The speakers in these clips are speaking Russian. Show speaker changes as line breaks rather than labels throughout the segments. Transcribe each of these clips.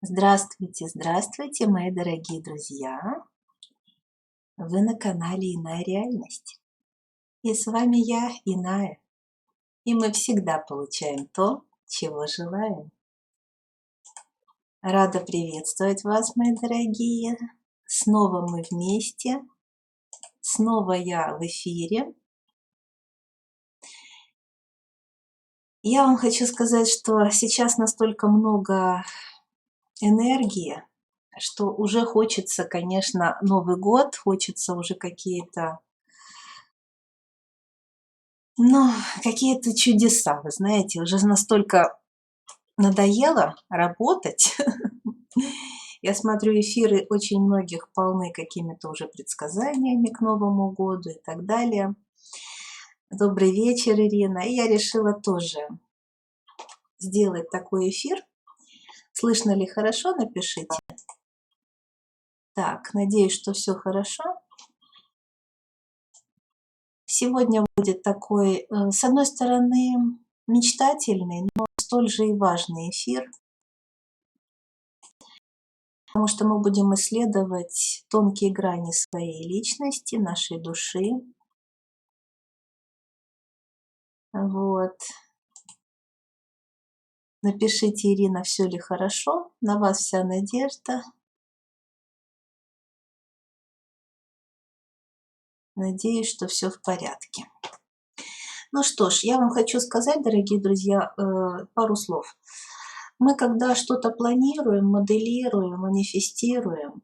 Здравствуйте, здравствуйте, мои дорогие друзья! Вы на канале Иная Реальность. И с вами я, Иная. И мы всегда получаем то, чего желаем. Рада приветствовать вас, мои дорогие. Снова мы вместе. Снова я в эфире. Я вам хочу сказать, что сейчас настолько много энергии, что уже хочется, конечно, Новый год, хочется уже какие-то какие-то чудеса, вы знаете, уже настолько надоело работать. Я смотрю, эфиры очень многих полны какими-то уже предсказаниями к Новому году и так далее. Добрый вечер, Ирина. И я решила тоже сделать такой эфир. Слышно ли хорошо? Напишите. Так, надеюсь, что все хорошо. Сегодня будет такой, с одной стороны, мечтательный, но столь же и важный эфир. Потому что мы будем исследовать тонкие грани своей личности, нашей души. Вот. Напишите, Ирина, все ли хорошо? На вас вся надежда. Надеюсь, что все в порядке. Ну что ж, я вам хочу сказать, дорогие друзья, пару слов. Мы когда что-то планируем, моделируем, манифестируем,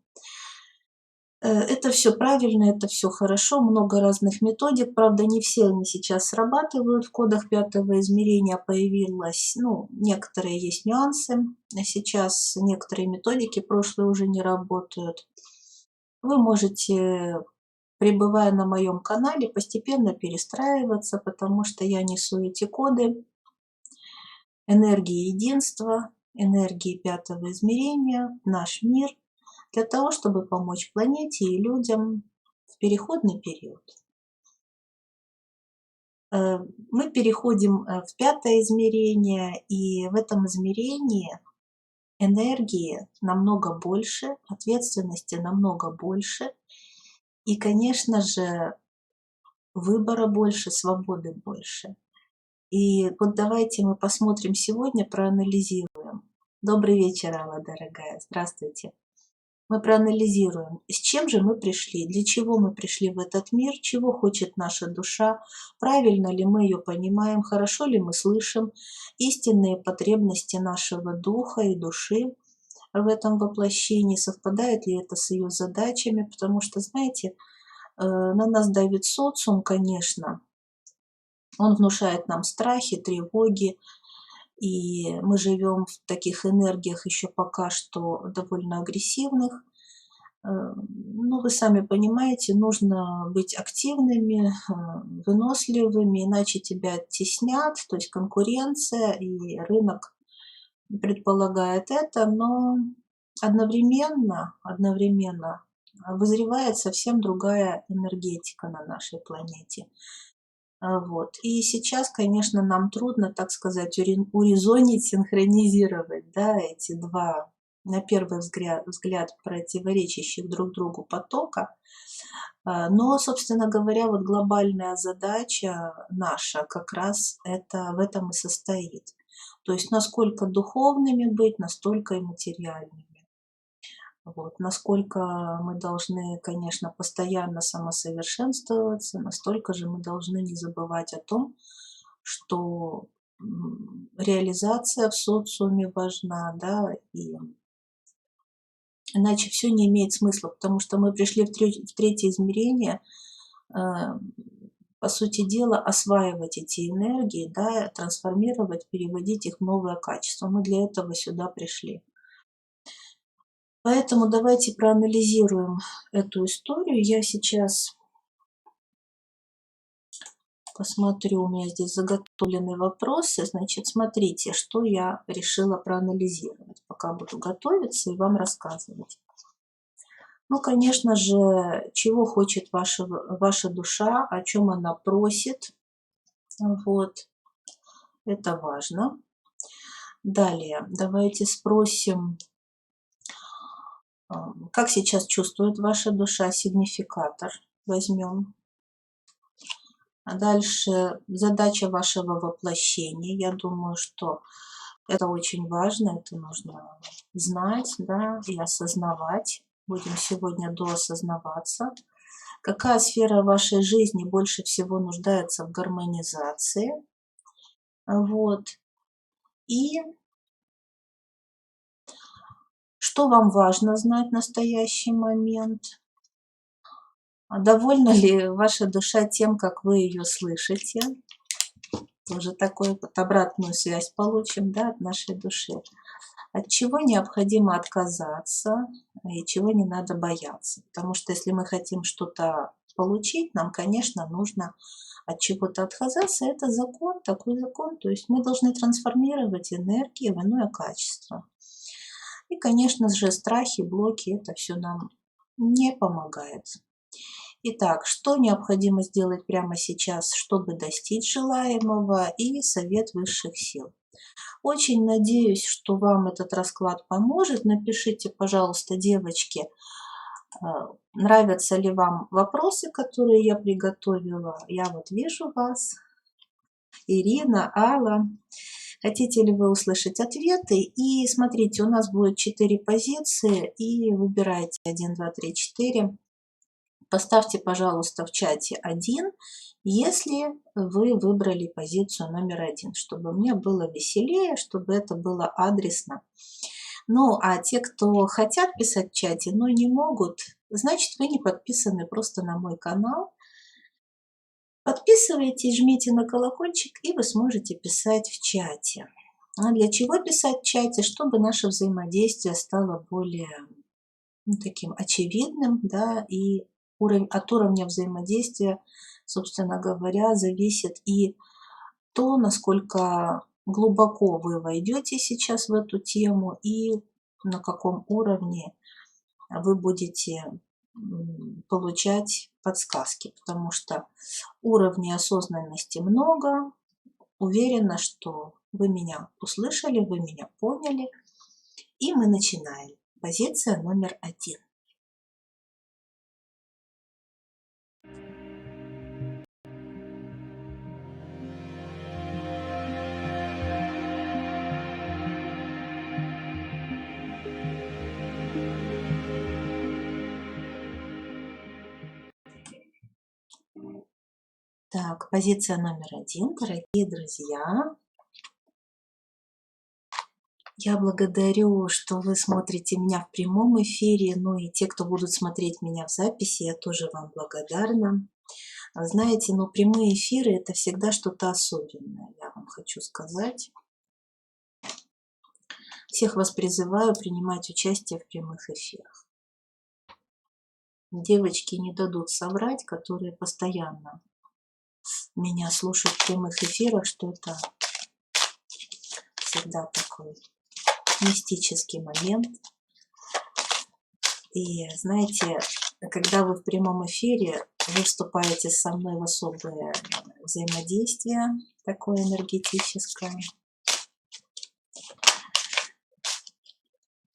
это все правильно, это все хорошо, много разных методик, правда, не все они сейчас срабатывают. В кодах 5-го измерения появилось, некоторые есть нюансы. Сейчас некоторые методики прошлые уже не работают. Вы можете, пребывая на моем канале, постепенно перестраиваться, потому что я несу эти коды энергии единства, энергии 5-го измерения, наш мир, для того, чтобы помочь планете и людям в переходный период. Мы переходим в 5-е измерение, и в этом измерении энергии намного больше, ответственности намного больше, и, конечно же, выбора больше, свободы больше. И вот давайте мы посмотрим сегодня, проанализируем. Добрый вечер, Алла, дорогая, здравствуйте. Мы проанализируем, с чем же мы пришли, для чего мы пришли в этот мир, чего хочет наша душа, правильно ли мы ее понимаем, хорошо ли мы слышим, истинные потребности нашего духа и души в этом воплощении, совпадает ли это с ее задачами, потому что, знаете, на нас давит социум, конечно, он внушает нам страхи, тревоги, и мы живем в таких энергиях еще пока что довольно агрессивных. Вы сами понимаете, нужно быть активными, выносливыми, иначе тебя оттеснят, то есть конкуренция, и рынок предполагает это, но одновременно вызревает совсем другая энергетика на нашей планете. Вот. И сейчас, конечно, нам трудно, так сказать, урезонить, синхронизировать, да, эти два, на первый взгляд противоречащих друг другу потока. Но, собственно говоря, вот глобальная задача наша как раз это в этом и состоит. То есть насколько духовными быть, настолько и материальными. Вот. Насколько мы должны, конечно, постоянно самосовершенствоваться, настолько же мы должны не забывать о том, что реализация в социуме важна, да, и иначе все не имеет смысла, потому что мы пришли в третье измерение, по сути дела, осваивать эти энергии, да, трансформировать, переводить их в новое качество. Мы для этого сюда пришли. Поэтому давайте проанализируем эту историю. Я сейчас посмотрю, у меня здесь заготовлены вопросы. Значит, смотрите, что я решила проанализировать, пока буду готовиться и вам рассказывать. Конечно же, чего хочет ваша душа, о чем она просит. Вот. Это важно. Далее, давайте спросим, Как сейчас чувствует ваша душа? Сигнификатор возьмем. А дальше задача вашего воплощения. Я думаю, что это очень важно, это нужно знать, да, и осознавать. Будем сегодня доосознаваться. Какая сфера вашей жизни больше всего нуждается в гармонизации? Вот. И что вам важно знать в настоящий момент? А довольна ли ваша душа тем, как вы ее слышите? Тоже такую вот обратную связь получим, да, от нашей души. От чего необходимо отказаться и чего не надо бояться. Потому что если мы хотим что-то получить, нам, конечно, нужно от чего-то отказаться. Это закон, такой закон. То есть мы должны трансформировать энергию в иное качество. И, конечно же, страхи, блоки, это все нам не помогает. Итак, что необходимо сделать прямо сейчас, чтобы достичь желаемого, и совет высших сил. Очень надеюсь, что вам этот расклад поможет. Напишите, пожалуйста, девочки, нравятся ли вам вопросы, которые я приготовила. Я вот вижу вас. Ирина, Алла. Хотите ли вы услышать ответы? И смотрите, у нас будет 4 позиции, и выбирайте 1, 2, 3, 4. Поставьте, пожалуйста, в чате 1, если вы выбрали позицию номер 1, чтобы мне было веселее, чтобы это было адресно. Ну, а те, кто хотят писать в чате, но не могут, значит, вы не подписаны просто на мой канал. Подписывайтесь, жмите на колокольчик, и вы сможете писать в чате. А для чего писать в чате? Чтобы наше взаимодействие стало более таким очевидным, да, и от уровня взаимодействия, собственно говоря, зависит и то, насколько глубоко вы войдете сейчас в эту тему и на каком уровне вы будете получать подсказки, потому что уровней осознанности много. Уверена, что вы меня услышали, вы меня поняли. И мы начинаем. Позиция номер 1. Так, позиция номер 1, дорогие друзья. Я благодарю, что вы смотрите меня в прямом эфире, ну и те, кто будут смотреть меня в записи, я тоже вам благодарна. Знаете, ну прямые эфиры – это всегда что-то особенное, я вам хочу сказать. Всех вас призываю принимать участие в прямых эфирах. Девочки не дадут соврать, которые постоянно меня слушают в прямых эфирах, что это всегда такой мистический момент. И знаете, когда вы в прямом эфире, вы вступаете со мной в особое взаимодействие, такое энергетическое.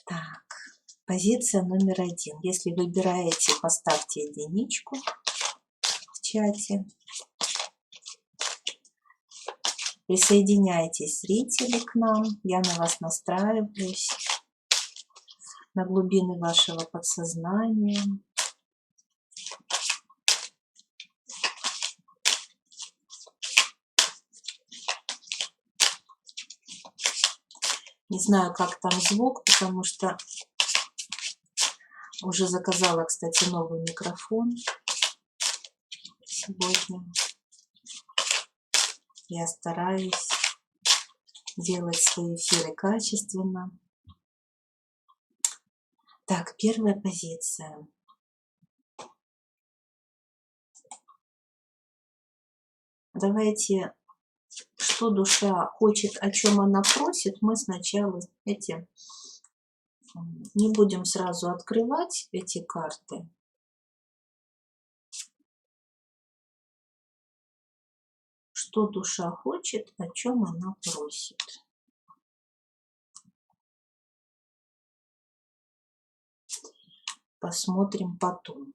Так, позиция номер 1. Если выбираете, поставьте единичку в чате. Присоединяйтесь, зрители, к нам. Я на вас настраиваюсь, на глубины вашего подсознания. Не знаю, как там звук, потому что уже заказала, кстати, новый микрофон сегодня. Я стараюсь делать свои эфиры качественно. Так, первая позиция. Давайте, что душа хочет, о чем она просит, мы сначала не будем сразу открывать эти карты. Что душа хочет, о чем она просит. посмотрим потом.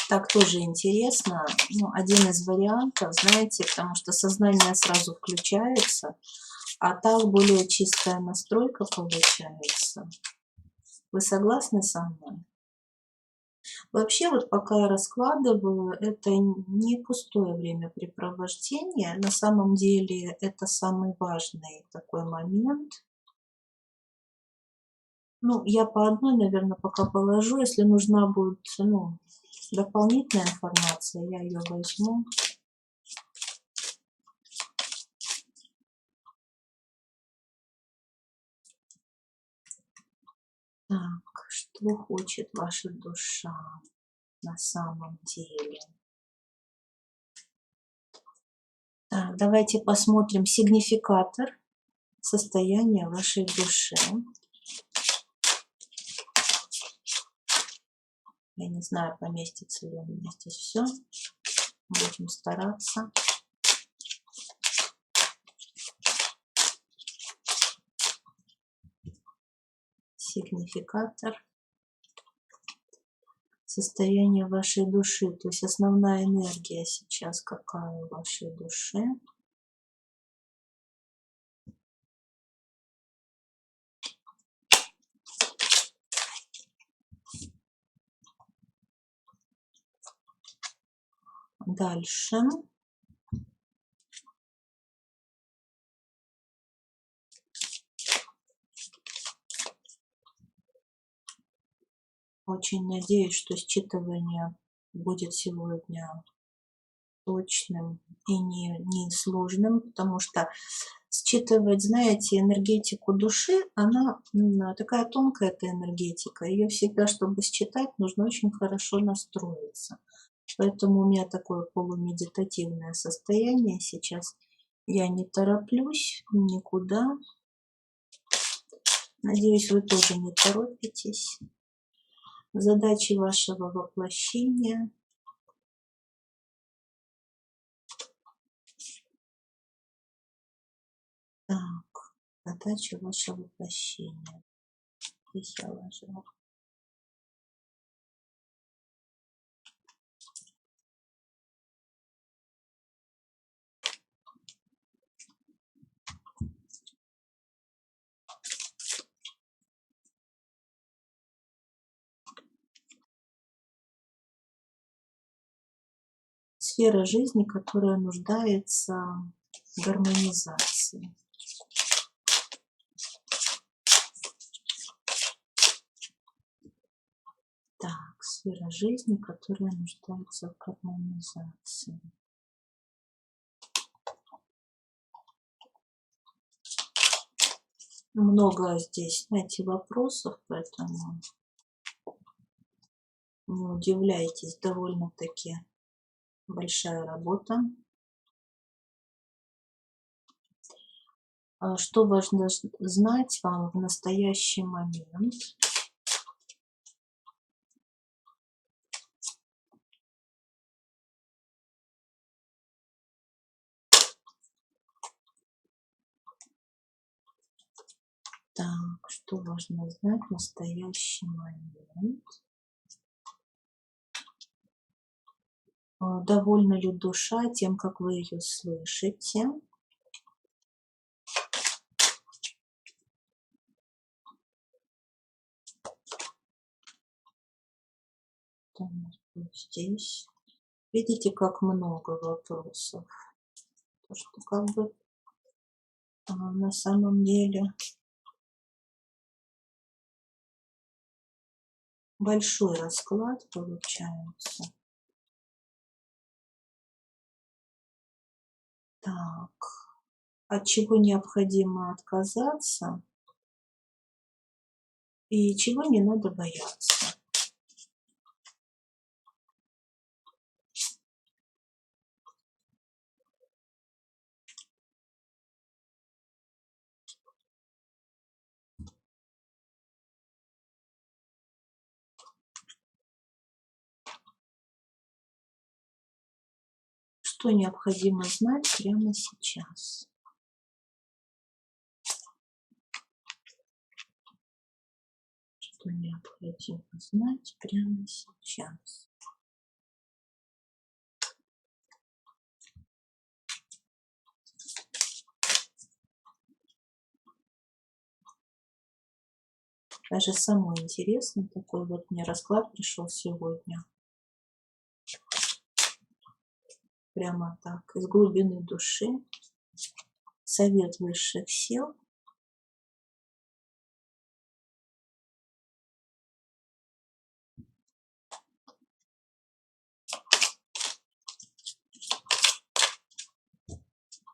Так тоже интересно. Ну, один из вариантов, знаете, потому что сознание сразу включается, а так более чистая настройка получается. Вы согласны со мной? Вообще, вот пока я раскладываю, это не пустое времяпрепровождение. На самом деле, это самый важный такой момент. Ну, я по одной, наверное, пока положу. Если нужна будет, ну, дополнительная информация, я ее возьму. Так, что хочет ваша душа на самом деле? Так, давайте посмотрим сигнификатор состояния вашей души. Я не знаю, поместится ли у меня здесь все. Будем стараться. Сигнификатор состояния вашей души. То есть основная энергия сейчас какая у вашей души. Дальше. Очень надеюсь, что считывание будет сегодня точным и не сложным, потому что считывать, знаете, энергетику души, она такая тонкая, эта энергетика. Ее всегда, чтобы считать, нужно очень хорошо настроиться. Поэтому у меня такое полумедитативное состояние сейчас. Я не тороплюсь никуда. Надеюсь, вы тоже не торопитесь. Задачи вашего воплощения. Так, задача вашего воплощения. Здесь я ложу. Сфера жизни, которая нуждается в гармонизации. Так, сфера жизни, которая нуждается в гармонизации. Много здесь, знаете, вопросов, поэтому не удивляйтесь, довольно-таки большая работа. Что важно знать вам в настоящий момент? Так, что важно знать в настоящий момент? Довольна ли душа тем, как вы ее слышите? Здесь. Видите, как много вопросов. То, что как бы на самом деле большой расклад получается. Так, от чего необходимо отказаться и чего не надо бояться. Что необходимо знать прямо сейчас. что необходимо знать прямо сейчас. Даже самое интересное, такой вот мне расклад пришел сегодня. Прямо так, из глубины души. Совет высших сил.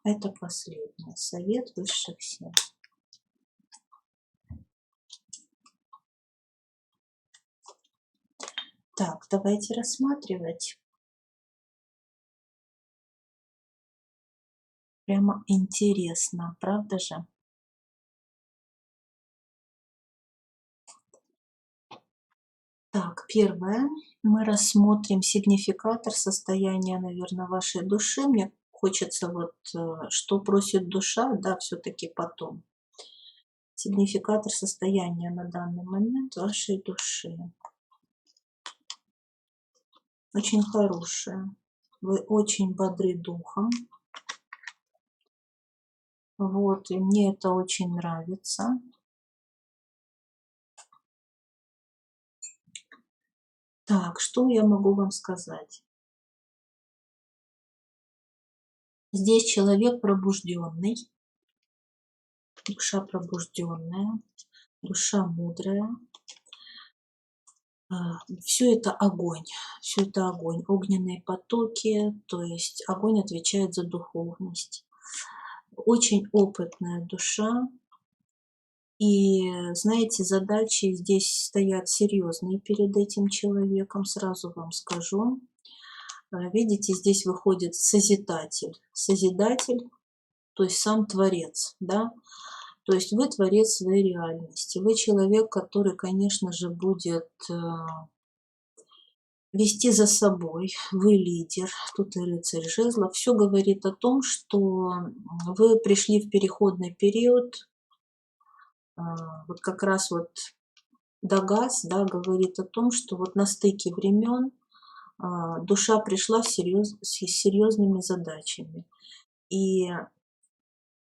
Это последний совет высших сил. Так, давайте рассматривать. Прямо интересно, правда же? Так, первое. Мы рассмотрим сигнификатор состояния, наверное, вашей души. Мне хочется вот, что просит душа, да, все-таки потом. Сигнификатор состояния на данный момент вашей души. Очень хорошая. Вы очень бодры духом. Вот, и мне это очень нравится. Так, что я могу вам сказать? Здесь человек пробужденный, душа пробужденная, душа мудрая. Все это огонь, все это огонь, огненные потоки, то есть огонь отвечает за духовность. Очень опытная душа. И, знаете, задачи здесь стоят серьезные перед этим человеком, сразу вам скажу. Видите, здесь выходит Созидатель. Созидатель, то есть сам Творец, да? То есть вы Творец своей реальности. Вы человек, который, конечно же, будет вести за собой. Вы лидер, тут и рыцарь жезлов. Все говорит о том, что вы пришли в переходный период. Вот как раз вот Дагас, да, говорит о том, что вот на стыке времен душа пришла с серьезными задачами. И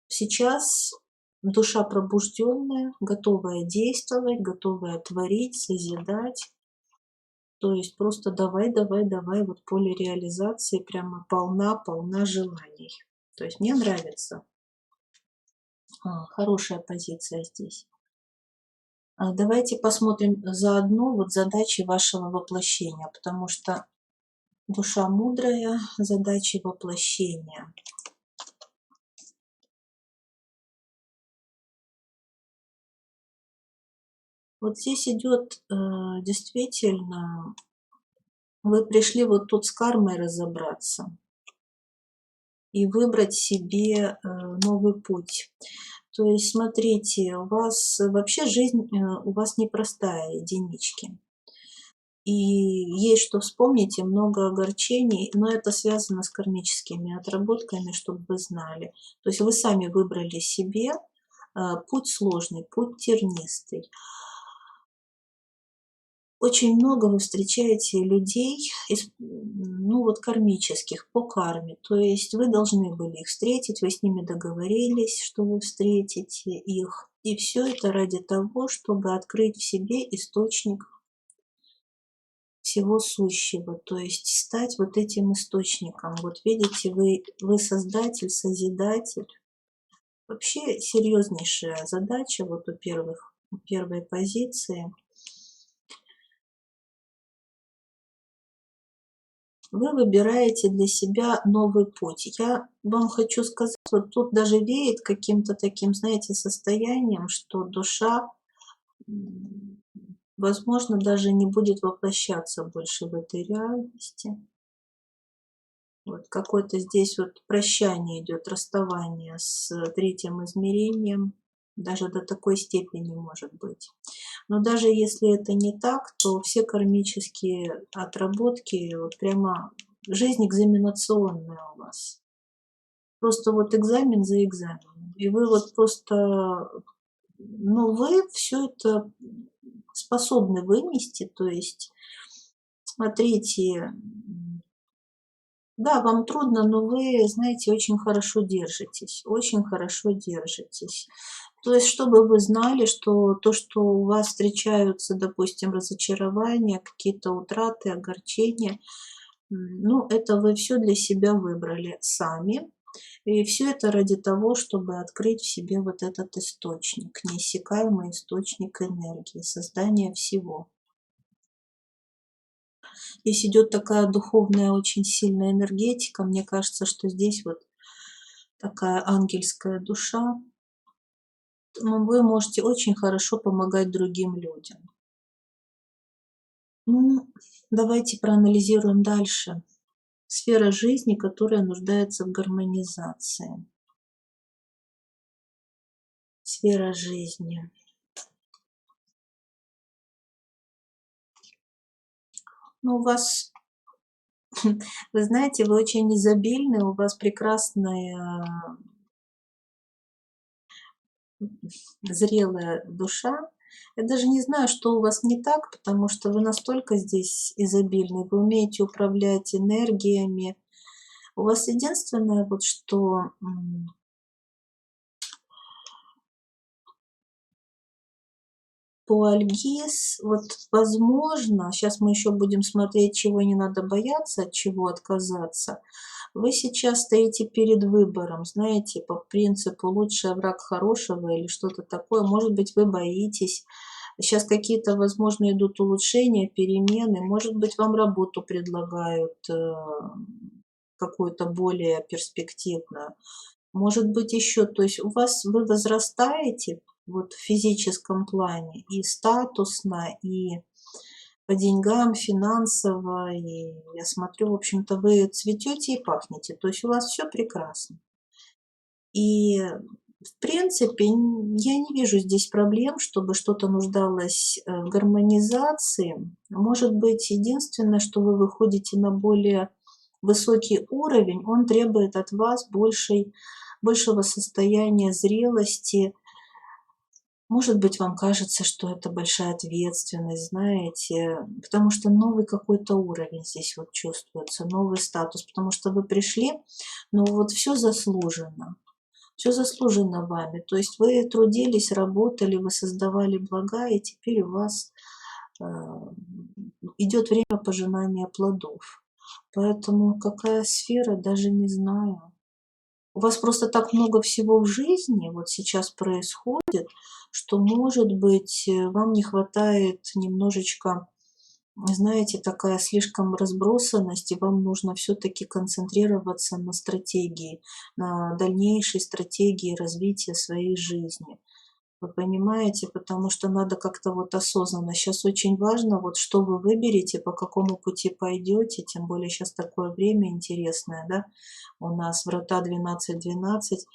сейчас душа пробужденная, готовая действовать, готовая творить, созидать. То есть просто давай, давай, давай, вот поле реализации прямо полна желаний. То есть мне нравится. Хорошая позиция здесь. Давайте посмотрим заодно вот задачи вашего воплощения, потому что душа мудрая, задачи воплощения. Вот здесь идет действительно, вы пришли вот тут с кармой разобраться и выбрать себе новый путь. То есть, смотрите, у вас вообще жизнь у вас непростая, единички. И есть что вспомнить, и много огорчений, но это связано с кармическими отработками, чтобы вы знали. То есть вы сами выбрали себе путь сложный, путь тернистый. Очень много вы встречаете людей, ну вот кармических, по карме. То есть вы должны были их встретить, вы с ними договорились, что вы встретите их. И все это ради того, чтобы открыть в себе источник всего сущего, то есть стать вот этим источником. Вот видите, вы создатель, созидатель. Вообще серьезнейшая задача вот у первой позиции. Вы выбираете для себя новый путь. Я вам хочу сказать, вот тут даже веет каким-то таким, знаете, состоянием, что душа, возможно, даже не будет воплощаться больше в этой реальности. Вот какое-то здесь вот прощание идет, расставание с третьим измерением. Даже до такой степени может быть. Но даже если это не так, то все кармические отработки, вот прямо жизнь экзаменационная у вас. Просто вот экзамен за экзаменом. И вы вот просто, ну вы все это способны вынести. То есть, смотрите, да, вам трудно, но вы, знаете, очень хорошо держитесь, очень хорошо держитесь. То есть, чтобы вы знали, что то, что у вас встречаются, допустим, разочарования, какие-то утраты, огорчения, ну, это вы все для себя выбрали сами. И все это ради того, чтобы открыть в себе вот этот источник, неиссякаемый источник энергии, создания всего. Здесь идет такая духовная, очень сильная энергетика. Мне кажется, что здесь вот такая ангельская душа. Вы можете очень хорошо помогать другим людям. Ну, давайте проанализируем дальше. Сфера жизни, которая нуждается в гармонизации. Сфера жизни. Ну, у вас, вы знаете, вы очень изобильны, у вас прекрасная зрелая душа. Я даже не знаю, что у вас не так, потому что вы настолько здесь изобильны, вы умеете управлять энергиями. У вас единственное, вот что Пуальгис, вот возможно, сейчас мы еще будем смотреть, чего не надо бояться, от чего отказаться. Вы сейчас стоите перед выбором, знаете, по принципу лучший враг хорошего или что-то такое. Может быть, вы боитесь. Сейчас какие-то, возможно, идут улучшения, перемены. Может быть, вам работу предлагают какую-то более перспективную. Может быть, еще, то есть у вас вы возрастаете вот в физическом плане и статусно, и по деньгам, финансово, и я смотрю, в общем-то, вы цветете и пахнете, то есть у вас все прекрасно. И в принципе, я не вижу здесь проблем, чтобы что-то нуждалось в гармонизации. Может быть, единственное, что вы выходите на более высокий уровень, он требует от вас большего состояния зрелости. Может быть, вам кажется, что это большая ответственность, знаете, потому что новый какой-то уровень здесь вот чувствуется, новый статус, потому что вы пришли, но вот все заслужено вами. То есть вы трудились, работали, вы создавали блага, и теперь у вас э, идет время пожинания плодов. Поэтому какая сфера, даже не знаю. У вас просто так много всего в жизни вот сейчас происходит, что, может быть, вам не хватает немножечко, знаете, такая слишком разбросанность, и вам нужно все-таки концентрироваться на стратегии, на дальнейшей стратегии развития своей жизни. Вы понимаете, потому что надо как-то вот осознанно. Сейчас очень важно, вот что вы выберете, по какому пути пойдете, тем более сейчас такое время интересное, да, у нас врата 12-12.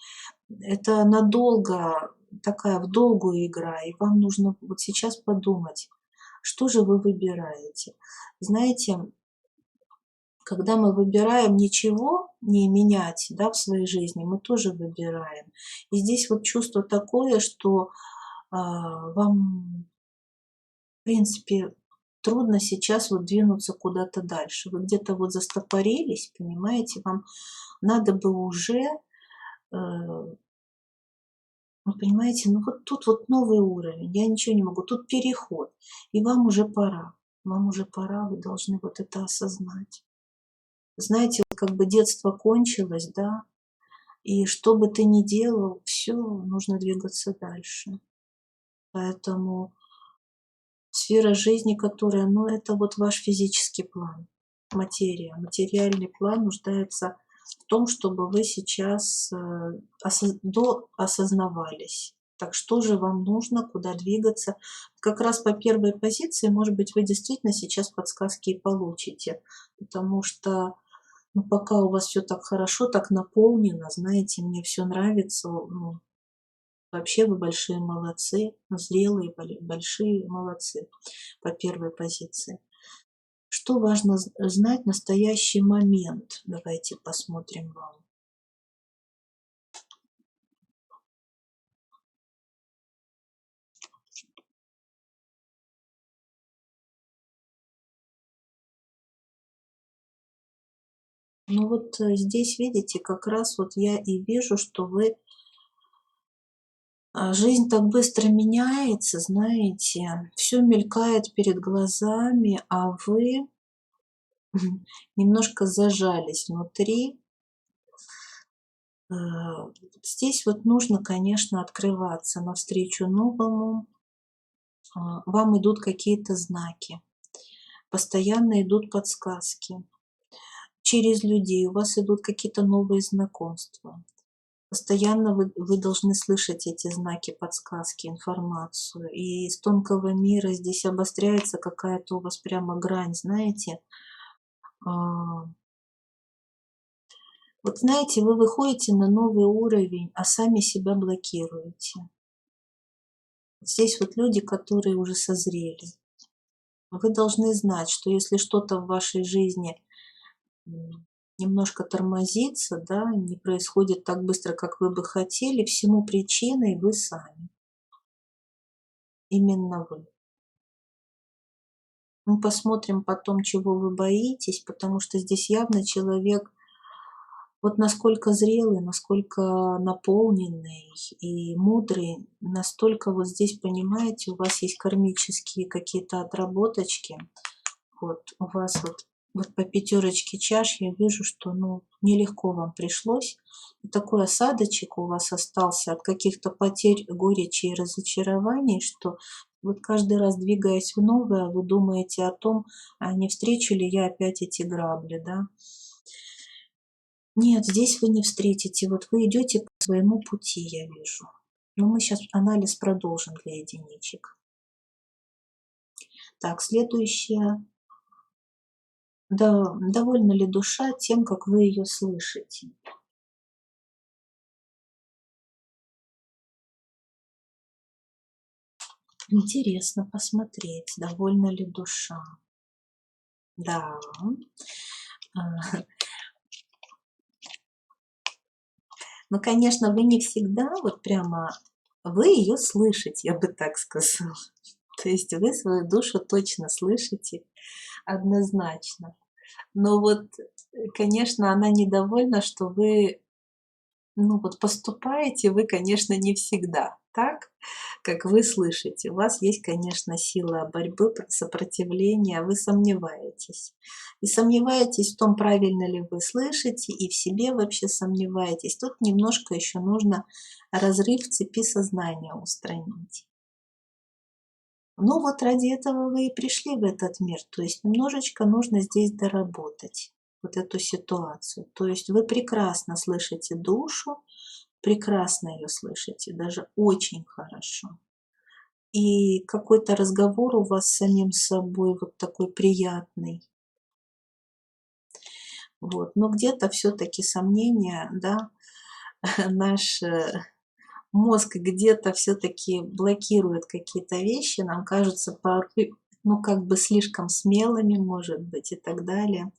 Это надолго, такая в долгую игра, и вам нужно вот сейчас подумать, что же вы выбираете. Знаете, когда мы выбираем ничего не менять, да, в своей жизни, мы тоже выбираем. И здесь вот чувство такое, что вам, в принципе, трудно сейчас вот двинуться куда-то дальше. Вы где-то вот застопорились, понимаете, вам надо бы уже, вы понимаете, ну вот тут вот новый уровень, я ничего не могу, тут переход, и вам уже пора, вы должны вот это осознать. Знаете, вот как бы детство кончилось, да, и что бы ты ни делал, все, нужно двигаться дальше. Поэтому сфера жизни, которая, ну, это вот ваш физический план, материя. Материальный план нуждается в том, чтобы вы сейчас доосознавались. Так что же вам нужно, куда двигаться? Как раз по первой позиции, может быть, вы действительно сейчас подсказки и получите, потому что ну, пока у вас все так хорошо, так наполнено, знаете, мне все нравится, ну, вообще вы большие молодцы, зрелые, большие молодцы по первой позиции. Что важно знать в настоящий момент? Давайте посмотрим вам. Ну вот здесь, видите, как раз вот я и вижу, что вы жизнь так быстро меняется, знаете, все мелькает перед глазами, а вы немножко зажались внутри. Здесь вот нужно, конечно, открываться навстречу новому. Вам идут какие-то знаки, постоянно идут подсказки. Через людей у вас идут какие-то новые знакомства. Постоянно вы должны слышать эти знаки, подсказки, информацию. И из тонкого мира здесь обостряется какая-то у вас прямо грань, знаете. Вот знаете, вы выходите на новый уровень, а сами себя блокируете. Здесь вот люди, которые уже созрели. Вы должны знать, что если что-то в вашей жизни немножко тормозится, да, не происходит так быстро, как вы бы хотели, всему причиной вы сами. Именно вы. Мы посмотрим потом, чего вы боитесь, потому что здесь явно человек вот насколько зрелый, насколько наполненный и мудрый, настолько вот здесь, понимаете, у вас есть кармические какие-то отработочки. Вот у вас вот по пятерочке чаш я вижу, что ну нелегко вам пришлось. И такой осадочек у вас остался от каких-то потерь, горечи и разочарований, что вот каждый раз, двигаясь в новое, вы думаете о том, а не встречу ли я опять эти грабли, да? Нет, здесь вы не встретите. Вот вы идете по своему пути, я вижу. Но мы сейчас анализ продолжим для единичек. Так, следующее. Да, довольна ли душа тем, как вы ее слышите? Интересно посмотреть, довольна ли душа. Да. А, Ну, конечно, вы не всегда вот прямо, вы ее слышите, я бы так сказала. То есть вы свою душу точно слышите, однозначно. Но вот, конечно, она недовольна, что вы, ну вот поступаете вы, конечно, не всегда так, как вы слышите. У вас есть, конечно, сила борьбы, сопротивления, вы сомневаетесь. И сомневаетесь в том, правильно ли вы слышите, и в себе вообще сомневаетесь. Тут немножко еще нужно разрыв цепи сознания устранить. Ну вот ради этого вы и пришли в этот мир. То есть немножечко нужно здесь доработать вот эту ситуацию. То есть вы прекрасно слышите душу, прекрасно ее слышите, даже очень хорошо. И какой-то разговор у вас с самим собой вот такой приятный. Вот. Но где-то все-таки сомнения, да, наш мозг где-то все-таки блокирует какие-то вещи, нам кажутся порой, ну, как бы слишком смелыми, может быть, и так далее.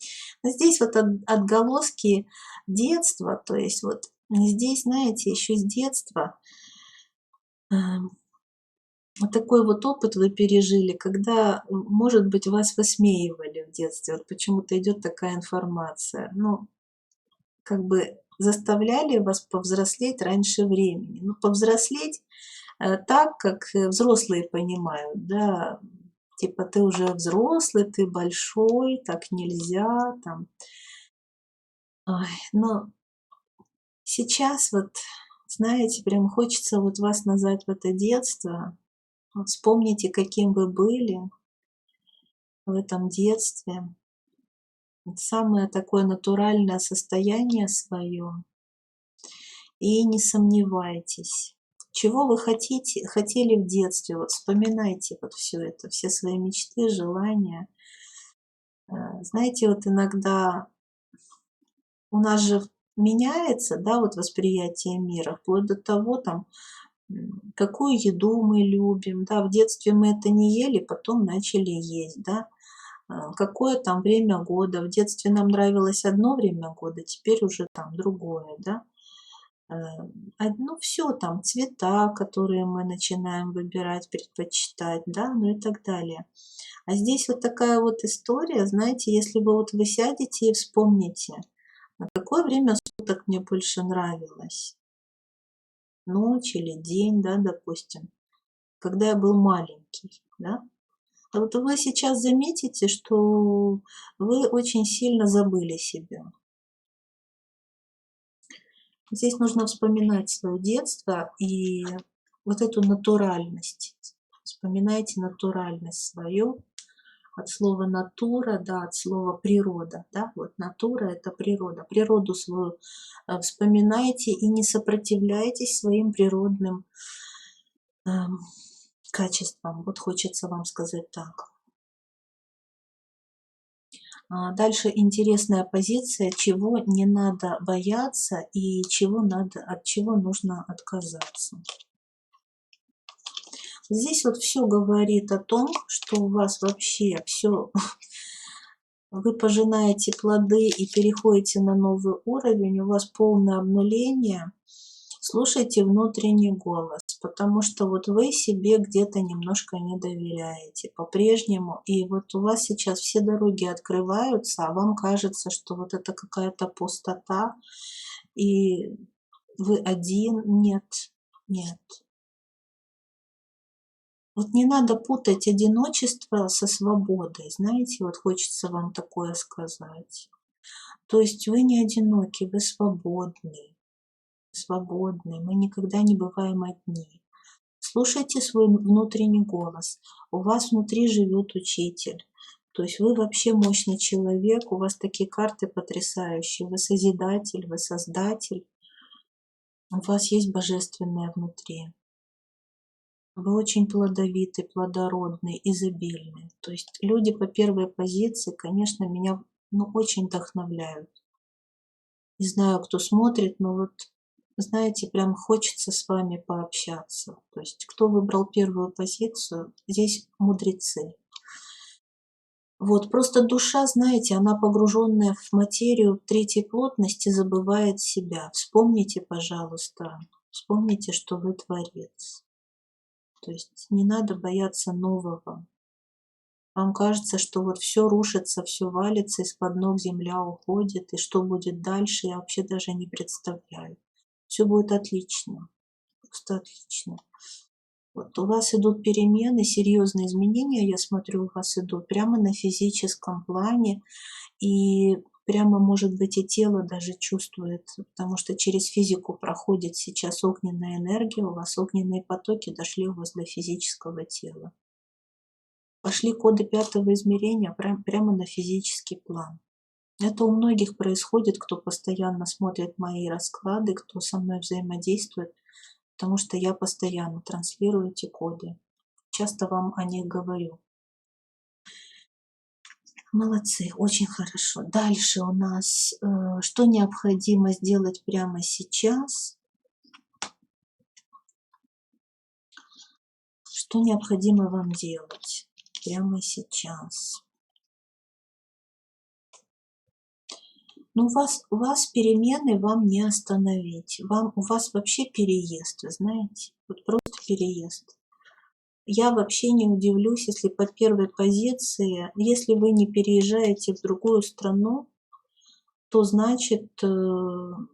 Но здесь вот отголоски детства, то есть вот здесь, знаете, еще с детства вот такой вот опыт вы пережили, когда, может быть, вас высмеивали в детстве. Вот почему-то идет такая информация. Ну, как бы заставляли вас повзрослеть раньше времени. Ну, повзрослеть так, как взрослые понимают, да, типа ты уже взрослый, ты большой, так нельзя, там. Ой, но сейчас вот, знаете, прям хочется вот вас назвать в это детство. Вот вспомните, каким вы были в этом детстве. Вот самое такое натуральное состояние свое. И не сомневайтесь. Чего вы хотели в детстве? Вот вспоминайте вот все это, все свои мечты, желания. Знаете, вот иногда у нас же меняется, да, вот восприятие мира, вплоть до того, там, какую еду мы любим, да, в детстве мы это не ели, потом начали есть, да, какое там время года, в детстве нам нравилось одно время года, теперь уже там другое, да, ну все там, цвета, которые мы начинаем выбирать, предпочитать, да, ну и так далее. А здесь вот такая вот история, знаете, если вы вот вы сядете и вспомните, А какое время суток мне больше нравилось? Ночь или день, да, допустим, когда я был маленький, да? А вот вы сейчас заметите, что вы очень сильно забыли себя. Здесь нужно вспоминать свое детство и вот эту натуральность. Вспоминайте натуральность свою. От слова натура, да, от слова природа, да, вот натура – это природа. Природу свою вспоминайте и не сопротивляйтесь своим природным эм, качествам. Вот хочется вам сказать так. Дальше интересная позиция, чего не надо бояться и от чего нужно отказаться. Здесь вот все говорит о том, что у вас вообще все, вы пожинаете плоды и переходите на новый уровень, у вас полное обнуление. Слушайте внутренний голос, потому что вот вы себе где-то немножко не доверяете по-прежнему. И вот у вас сейчас все дороги открываются, а вам кажется, что вот это какая-то пустота, и вы один. Нет, нет. Вот не надо путать одиночество со свободой. Знаете, вот хочется вам такое сказать. То есть вы не одиноки, вы свободны. Свободны. Мы никогда не бываем одни. Слушайте свой внутренний голос. У вас внутри живет учитель. То есть вы вообще мощный человек, у вас такие карты потрясающие. Вы созидатель, вы создатель. У вас есть божественное внутри. Вы очень плодовитый, плодородный, изобильный. То есть люди по первой позиции, конечно, меня очень вдохновляют. Не знаю, кто смотрит, но вот, знаете, прям хочется с вами пообщаться. То есть кто выбрал первую позицию, здесь мудрецы. Вот, просто душа, знаете, она погруженная в материю третьей плотности забывает себя. Вспомните, пожалуйста, вспомните, что вы творец. То есть не надо бояться нового. Вам кажется, что вот все рушится, все валится, из-под ног земля уходит, и что будет дальше, я вообще даже не представляю. Все будет отлично, просто отлично. Вот у вас идут перемены, серьезные изменения, я смотрю, у вас идут прямо на физическом плане, и прямо, может быть, и тело даже чувствует, потому что через физику проходит сейчас огненная энергия, у вас огненные потоки дошли у вас до физического тела. Пошли коды пятого измерения прямо на физический план. Это у многих происходит, кто постоянно смотрит мои расклады, кто со мной взаимодействует, потому что я постоянно транслирую эти коды. Часто вам о них говорю. Молодцы, очень хорошо. Дальше у нас, что необходимо сделать прямо сейчас? Что необходимо вам делать прямо сейчас? Ну, у вас перемены вам не остановить. У вас вообще переезд, вы знаете? Вот просто переезд. Я вообще не удивлюсь, если по первой позиции, если вы не переезжаете в другую страну, то значит, в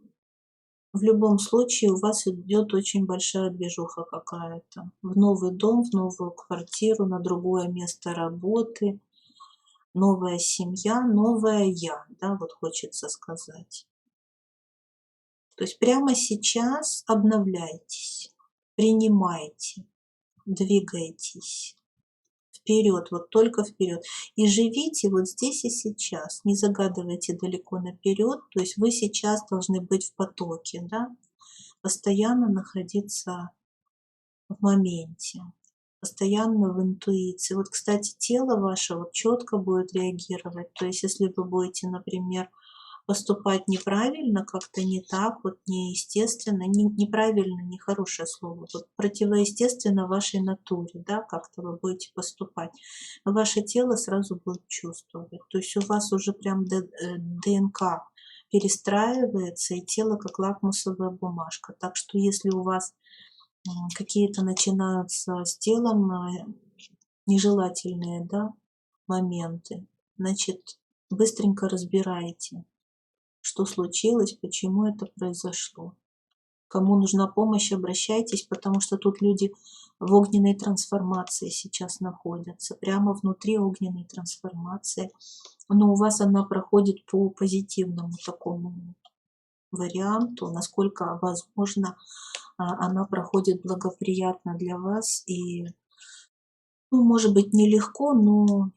любом случае у вас идет очень большая движуха какая-то. В новый дом, в новую квартиру, на другое место работы, новая семья, новое я, да, вот хочется сказать. То есть прямо сейчас обновляйтесь, принимайте, двигайтесь вперед, вот только вперед. И живите вот здесь и сейчас. Не загадывайте далеко наперед. То есть вы сейчас должны быть в потоке, да? Постоянно находиться в моменте, постоянно в интуиции. Вот, кстати, тело ваше вот четко будет реагировать. То есть если вы будете, например, поступать неправильно, как-то не так, вот неестественно, неправильно, нехорошее слово, вот противоестественно вашей натуре, да, как-то вы будете поступать, ваше тело сразу будет чувствовать. То есть у вас уже прям ДНК перестраивается, и тело как лакмусовая бумажка. Так что если у вас какие-то начинаются с телом нежелательные, да, моменты, значит, быстренько разбирайте, что случилось, почему это произошло. Кому нужна помощь, обращайтесь, потому что тут люди в огненной трансформации сейчас находятся, прямо внутри огненной трансформации. Но у вас она проходит по позитивному такому варианту, насколько возможно, она проходит благоприятно для вас. И, ну, может быть, нелегко, но,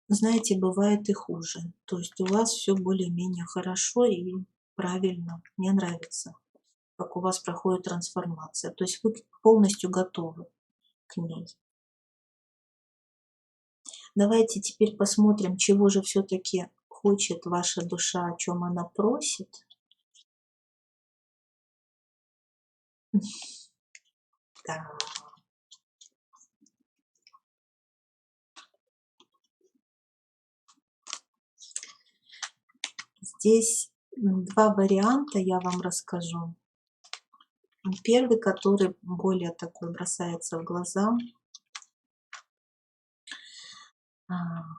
знаете, бывает и хуже. То есть у вас все более-менее хорошо и правильно. Мне нравится, как у вас проходит трансформация. То есть вы полностью готовы к ней. Давайте теперь посмотрим, чего же все-таки хочет ваша душа, о чем она просит. Да. Здесь два варианта я вам расскажу. Первый, который более такой бросается в глаза.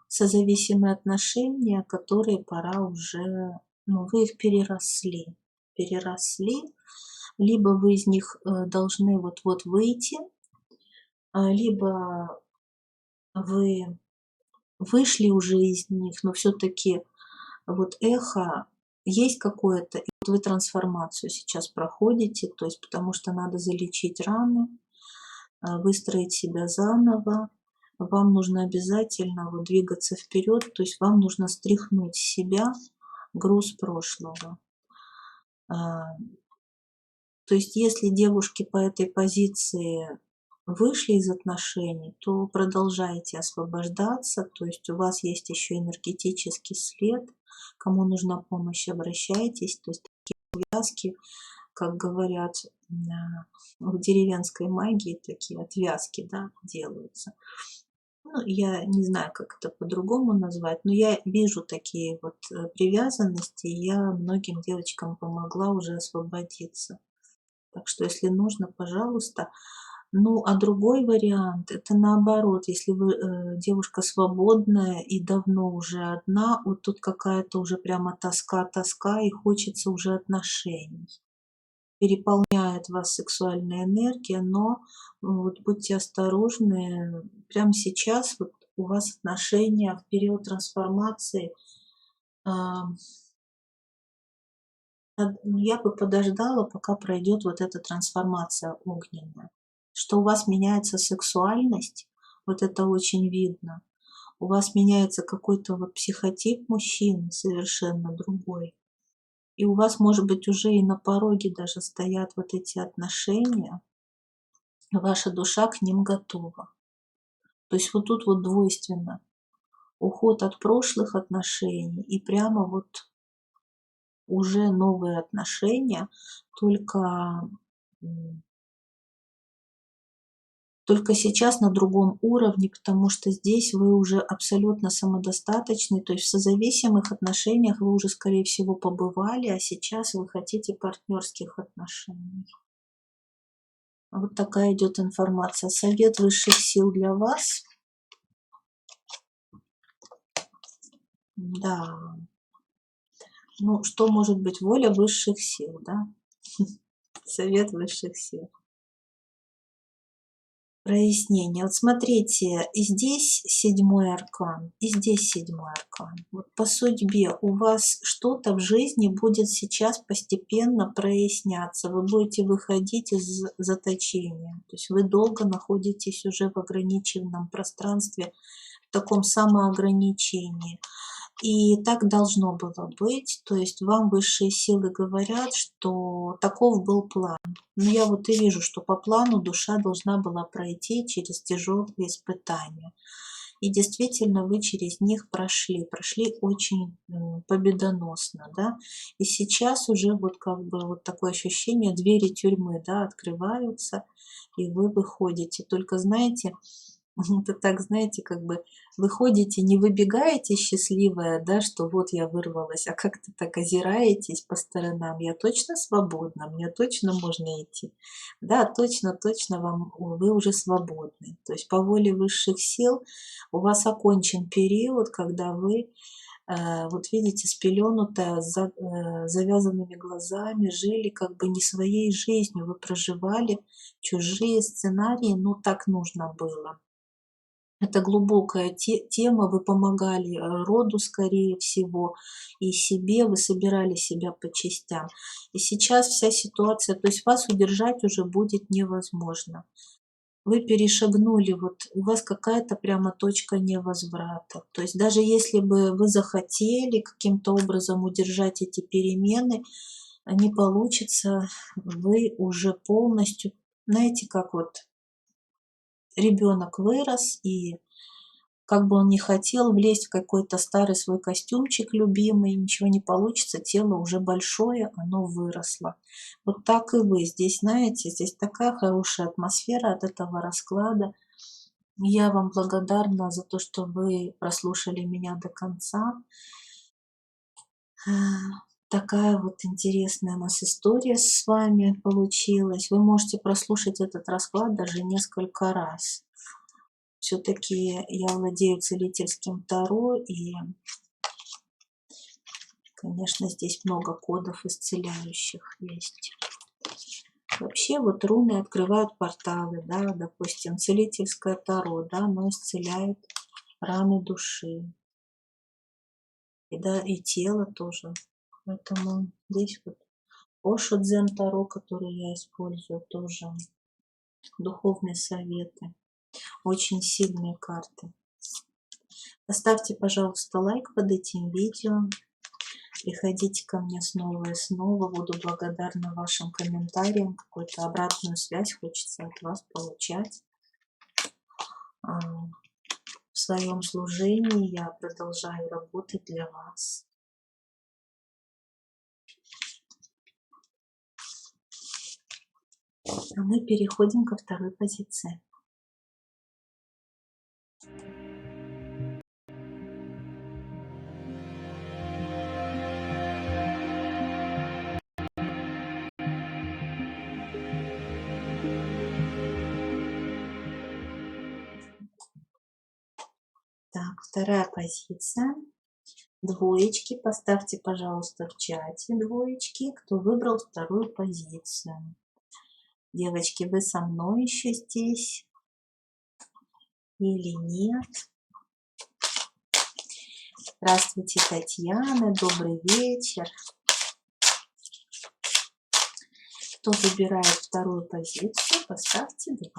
Созависимые отношения, которые пора уже, ну, вы их переросли. Либо вы из них должны вот-вот выйти, либо вы вышли уже из них, но все-таки вот эхо есть какое-то, и вот вы трансформацию сейчас проходите, то есть потому что надо залечить раны, выстроить себя заново, вам нужно обязательно вот двигаться вперед, то есть вам нужно стряхнуть с себя груз прошлого. То есть если девушки по этой позиции вышли из отношений, то продолжайте освобождаться, то есть у вас есть еще энергетический след, кому нужна помощь, обращайтесь, то есть такие увязки, как говорят в деревенской магии, такие отвязки, да, делаются. Ну, я не знаю, как это по-другому назвать, но я вижу такие вот привязанности, и я многим девочкам помогла уже освободиться. Так что, если нужно, пожалуйста. Ну, а другой вариант, это наоборот, если вы девушка свободная и давно уже одна, вот тут какая-то уже прямо тоска, и хочется уже отношений. Переполняет вас сексуальная энергия, но вот будьте осторожны, прямо сейчас вот у вас отношения в период трансформации, я бы подождала, пока пройдет вот эта трансформация огненная. Что у вас меняется сексуальность, вот это очень видно. У вас меняется какой-то вот психотип мужчины совершенно другой. И у вас, может быть, уже и на пороге даже стоят вот эти отношения, ваша душа к ним готова. То есть вот тут вот двойственно. Уход от прошлых отношений и прямо вот уже новые отношения, только сейчас на другом уровне, потому что здесь вы уже абсолютно самодостаточны, то есть в созависимых отношениях вы уже, скорее всего, побывали, а сейчас вы хотите партнерских отношений. Вот такая идет информация. Совет высших сил для вас. Да. Ну, что может быть? Воля высших сил, да? Совет высших сил. Прояснение. Вот смотрите, и здесь седьмой аркан, и здесь седьмой аркан. Вот по судьбе у вас что-то в жизни будет сейчас постепенно проясняться. Вы будете выходить из заточения. То есть вы долго находитесь уже в ограниченном пространстве, в таком самоограничении. И так должно было быть. То есть вам высшие силы говорят, что таков был план. Но я вот и вижу, что по плану душа должна была пройти через тяжелые испытания. И действительно вы через них прошли очень победоносно, да. И сейчас уже вот как бы вот такое ощущение, двери тюрьмы, да, открываются, и вы выходите. Только знаете, Это так, знаете, как бы выходите, не выбегаете счастливая, да, что вот я вырвалась, а как-то так озираетесь по сторонам. Я точно свободна, мне точно можно идти. Да, точно, точно вы уже свободны. То есть по воле высших сил у вас окончен период, когда вы, вот видите, спеленутая, с завязанными глазами, жили как бы не своей жизнью, вы проживали чужие сценарии, ну так нужно было. Это глубокая тема, вы помогали роду, скорее всего, и себе, вы собирали себя по частям. И сейчас вся ситуация, то есть вас удержать уже будет невозможно. Вы перешагнули, вот у вас какая-то прямо точка невозврата. То есть даже если бы вы захотели каким-то образом удержать эти перемены, не получится, вы уже полностью, знаете, как вот ребенок вырос, и как бы он ни хотел влезть в какой-то старый свой костюмчик любимый, ничего не получится, тело уже большое, оно выросло. Вот так и вы. Здесь, знаете, здесь такая хорошая атмосфера от этого расклада. Я вам благодарна за то, что вы прослушали меня до конца. Такая вот интересная у нас история с вами получилась. Вы можете прослушать этот расклад даже несколько раз. Все-таки я владею целительским таро, и, конечно, здесь много кодов исцеляющих есть. Вообще вот руны открывают порталы, да, допустим, целительское таро, да, оно исцеляет раны души. И, да, и тело тоже. Поэтому здесь вот Ошо Дзен Таро, который я использую, тоже духовные советы. Очень сильные карты. Поставьте, пожалуйста, лайк под этим видео. Приходите ко мне снова и снова. Буду благодарна вашим комментариям. Какую-то обратную связь хочется от вас получать. В своем служении я продолжаю работать для вас. А мы переходим ко второй позиции. Так, вторая позиция. Двоечки. Поставьте, пожалуйста, в чате двоечки, кто выбрал вторую позицию. Девочки, вы со мной еще здесь или нет? Здравствуйте, Татьяна, добрый вечер. Кто выбирает вторую позицию, поставьте 2.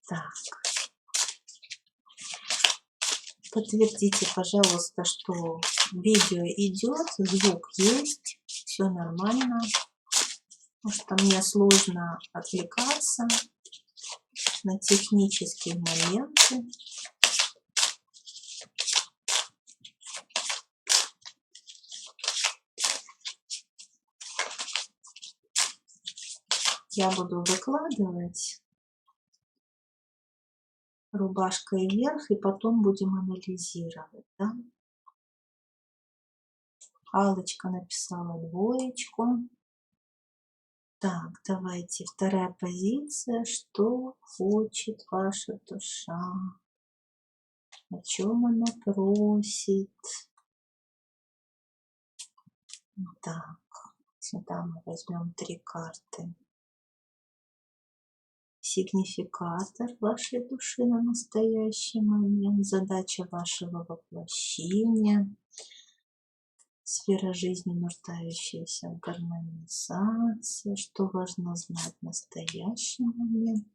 Так. Подтвердите, пожалуйста, что видео идет, звук есть, все нормально. Потому что мне сложно отвлекаться на технические моменты. Я буду выкладывать рубашкой вверх, и потом будем анализировать. Да? Аллочка написала 2. Так, давайте вторая позиция. Что хочет ваша душа? О чем она просит? Так, сюда мы возьмем 3 карты. Сигнификатор вашей души на настоящий момент, задача вашего воплощения, сфера жизни, нуждающаяся в гармонизации, что важно знать в настоящий момент.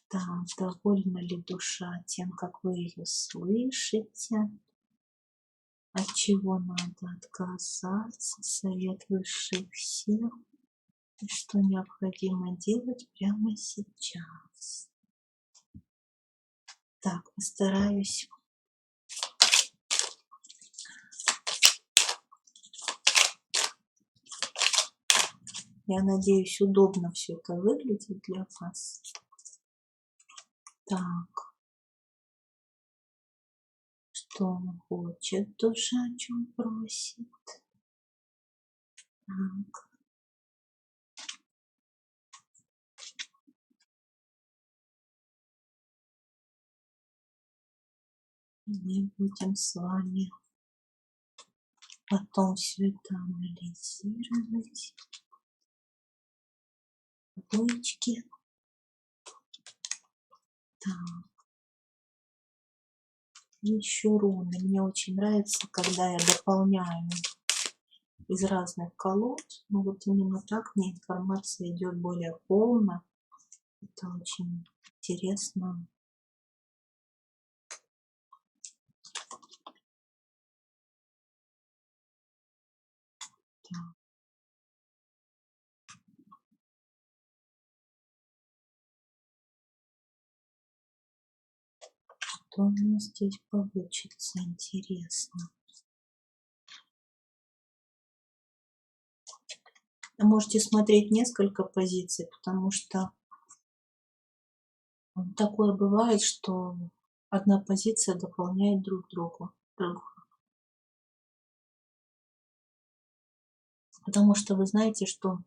Так, довольна ли душа тем, как вы ее слышите? От чего надо отказаться? Совет высших сил. И что необходимо делать прямо сейчас? Так, постараюсь Я надеюсь, удобно все это выглядит для вас. Так, что хочет душа, о чем просит? Так, мы будем с вами потом все это анализировать. Точки. Так. Еще руны. Мне очень нравится, когда я дополняю из разных колод. Ну вот именно так мне информация идет более полно. Это очень интересно. Так. Что у нас здесь получится, интересно. Можете смотреть несколько позиций, потому что такое бывает, что одна позиция дополняет друг другу. Потому что вы знаете, что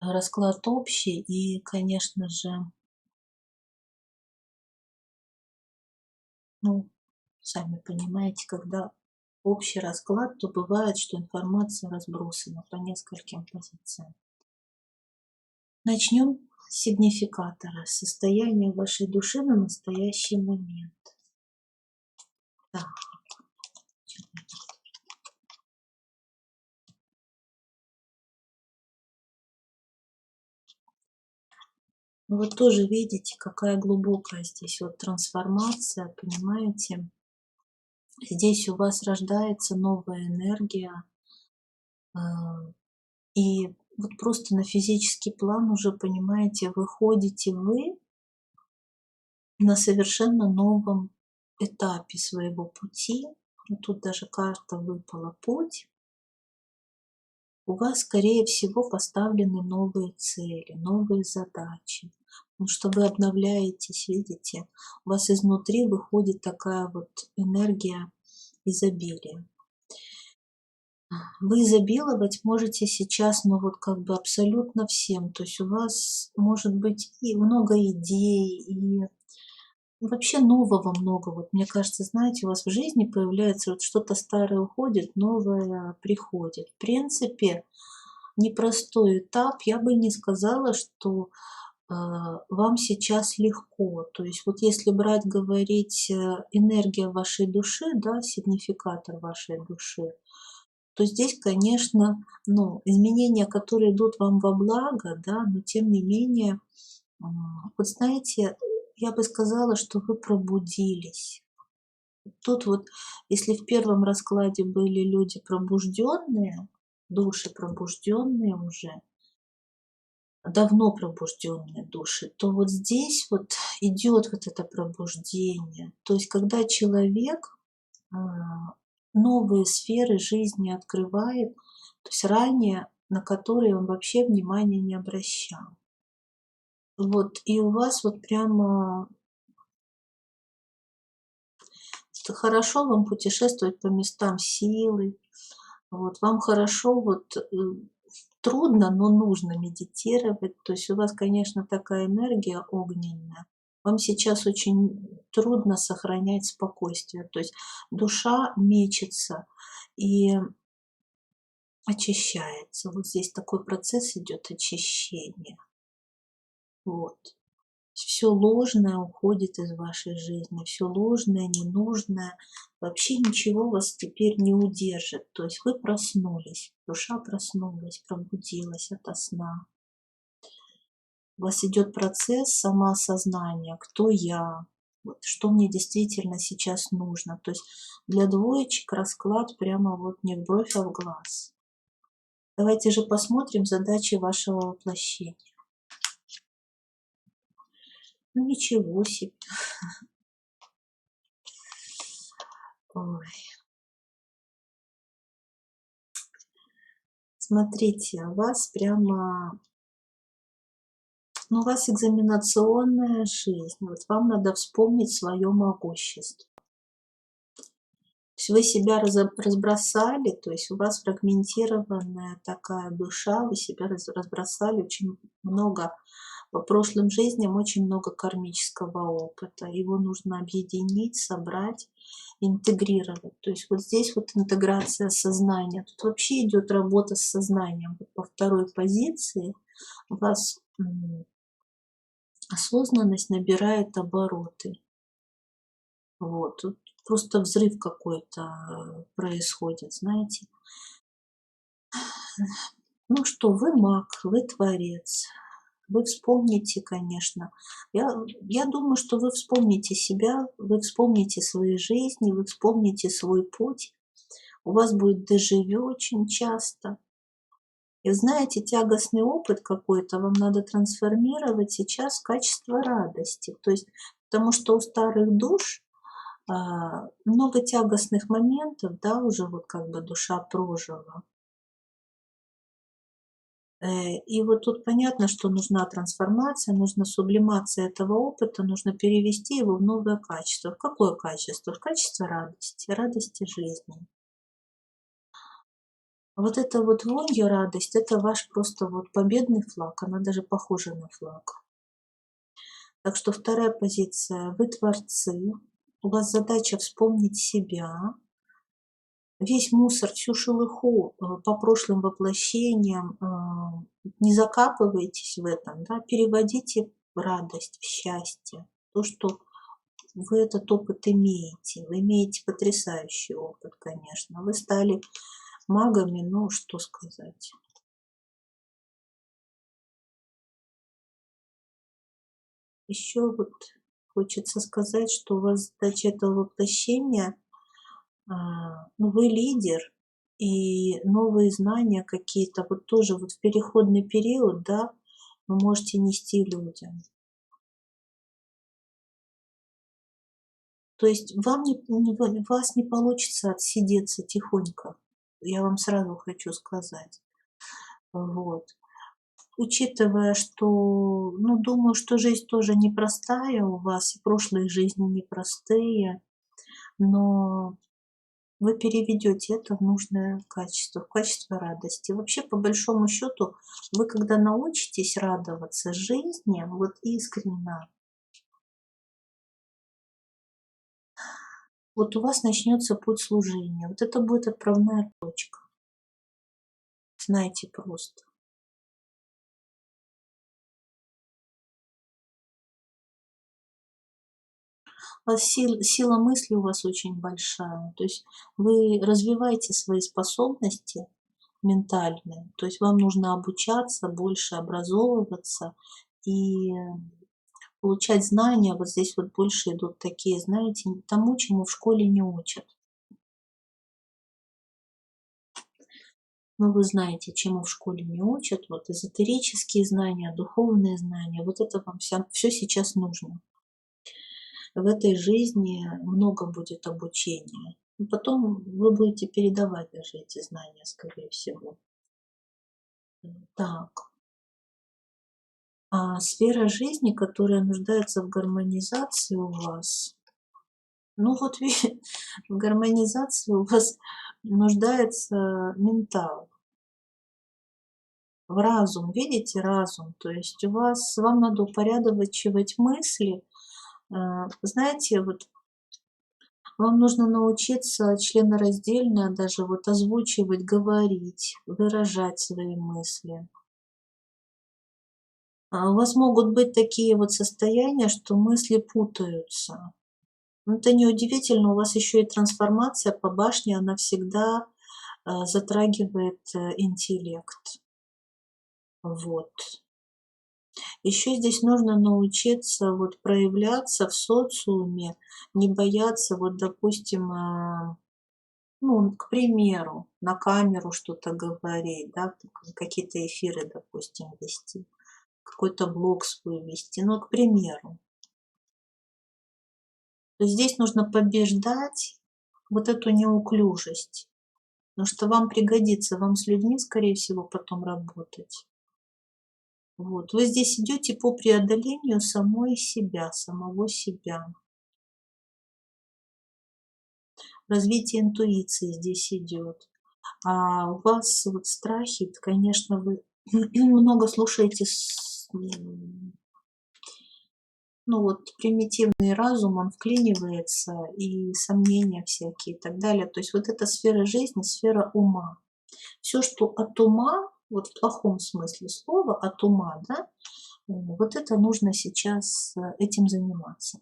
расклад общий, и, конечно же, ну, сами понимаете, когда общий расклад, то бывает, что информация разбросана по нескольким позициям. Начнем с сигнификатора, состояние вашей души на настоящий момент. Так. Ну вот тоже видите, какая глубокая здесь вот трансформация, понимаете? Здесь у вас рождается новая энергия, и вот просто на физический план уже, понимаете, выходите вы на совершенно новом этапе своего пути. Вот тут даже карта выпала «Путь». У вас, скорее всего, поставлены новые цели, новые задачи. Потому что вы обновляетесь, видите, у вас изнутри выходит такая вот энергия изобилия. Вы изобиловать можете сейчас, ну вот как бы абсолютно всем. То есть у вас может быть и много идей, и вообще нового много. Вот мне кажется, знаете, у вас в жизни появляется вот что-то старое уходит, новое приходит. В принципе, непростой этап. Я бы не сказала, что вам сейчас легко. То есть вот если брать, говорить энергия вашей души, да, сигнификатор вашей души, то здесь, конечно, ну, изменения, которые идут вам во благо, да, но тем не менее, вот знаете, я бы сказала, что вы пробудились. Тут вот, если в первом раскладе были люди пробужденные, души пробужденные уже, давно пробужденные души, то вот здесь вот идет вот это пробуждение. То есть когда человек новые сферы жизни открывает, то есть ранее на которые он вообще внимания не обращал. Вот, и у вас вот прямо хорошо вам путешествовать по местам силы, вот, вам хорошо вот трудно, но нужно медитировать. То есть у вас, конечно, такая энергия огненная. Вам сейчас очень трудно сохранять спокойствие. То есть душа мечется и очищается. Вот здесь такой процесс идет очищения. Вот. Все ложное уходит из вашей жизни, все ложное, ненужное, вообще ничего вас теперь не удержит. То есть вы проснулись, душа проснулась, пробудилась ото сна. У вас идет процесс самоосознания, кто я, вот, что мне действительно сейчас нужно. То есть для двоечек расклад прямо вот не в бровь, а в глаз. Давайте же посмотрим задачи вашего воплощения. Ну ничего себе. Ой. Смотрите, у вас прямо, ну, у вас экзаменационная жизнь. Вот вам надо вспомнить свое могущество. То есть вы себя разбросали, то есть у вас фрагментированная такая душа, вы себя разбросали очень много по прошлым жизням, очень много кармического опыта. Его нужно объединить, собрать, интегрировать. То есть вот здесь вот интеграция сознания. Тут вообще идет работа с сознанием. Вот по второй позиции у вас осознанность набирает обороты. Вот. Тут просто взрыв какой-то происходит, знаете. Ну что, вы маг, вы творец. Вы вспомните, конечно. Я думаю, что вы вспомните себя, вы вспомните свои жизни, вы вспомните свой путь. У вас будет дежавю очень часто. И знаете, тягостный опыт какой-то вам надо трансформировать сейчас в качество радости. То есть, потому что у старых душ много тягостных моментов, да, уже вот как бы душа прожила. И вот тут понятно, что нужна трансформация, нужна сублимация этого опыта, нужно перевести его в новое качество. В какое качество? В качество радости, радости жизни. Вот эта вот вонья радость, это ваш просто вот победный флаг, она даже похожа на флаг. Так что вторая позиция, вы творцы, у вас задача вспомнить себя, весь мусор, всю шелуху по прошлым воплощениям, не закапывайтесь в этом, да, переводите в радость, в счастье, то, что вы этот опыт имеете. Вы имеете потрясающий опыт, конечно. Вы стали магами, ну, что сказать. Еще вот хочется сказать, что у вас задача этого воплощения, ну, вы лидер, и новые знания какие-то, вот тоже вот в переходный период, да, вы можете нести людям. То есть вас не получится отсидеться тихонько. Я вам сразу хочу сказать. Вот. Учитывая, что, ну, думаю, что жизнь тоже непростая у вас, и прошлые жизни непростые, но вы переведете это в нужное качество, в качество радости. Вообще, по большому счету, вы когда научитесь радоваться жизни, вот искренне, вот у вас начнется путь служения. Вот это будет отправная точка. Знайте просто. Сила мысли у вас очень большая. То есть вы развиваете свои способности ментальные. То есть вам нужно обучаться, больше образовываться и получать знания. Вот здесь вот больше идут такие, знаете, тому, чему в школе не учат. Но вы знаете, чему в школе не учат. Вот эзотерические знания, духовные знания. Вот это вам все сейчас нужно. В этой жизни много будет обучения. И потом вы будете передавать даже эти знания, скорее всего. Так. А сфера жизни, которая нуждается в гармонизации у вас, ну вот в гармонизации у вас нуждается ментал, в разум, видите, разум. То есть вам надо упорядочивать мысли. Знаете, вот вам нужно научиться членораздельно даже вот озвучивать, говорить, выражать свои мысли. У вас могут быть такие вот состояния, что мысли путаются. Но это неудивительно, у вас еще и трансформация по башне, она всегда затрагивает интеллект. Вот. Еще здесь нужно научиться вот проявляться в социуме, не бояться, вот, допустим, ну, к примеру, на камеру что-то говорить, да, какие-то эфиры, допустим, вести, какой-то блог свой вести, ну, к примеру. То есть здесь нужно побеждать вот эту неуклюжесть. Потому что вам пригодится, вам с людьми, скорее всего, потом работать. Вот. Вы здесь идете по преодолению самой себя, самого себя. Развитие интуиции здесь идет. А у вас вот страхи, конечно, вы много слушаете ну вот примитивный разум, он вклинивается, и сомнения всякие и так далее. То есть вот эта сфера жизни, сфера ума. Все, что от ума, вот в плохом смысле слова, от ума, да, вот это нужно сейчас этим заниматься.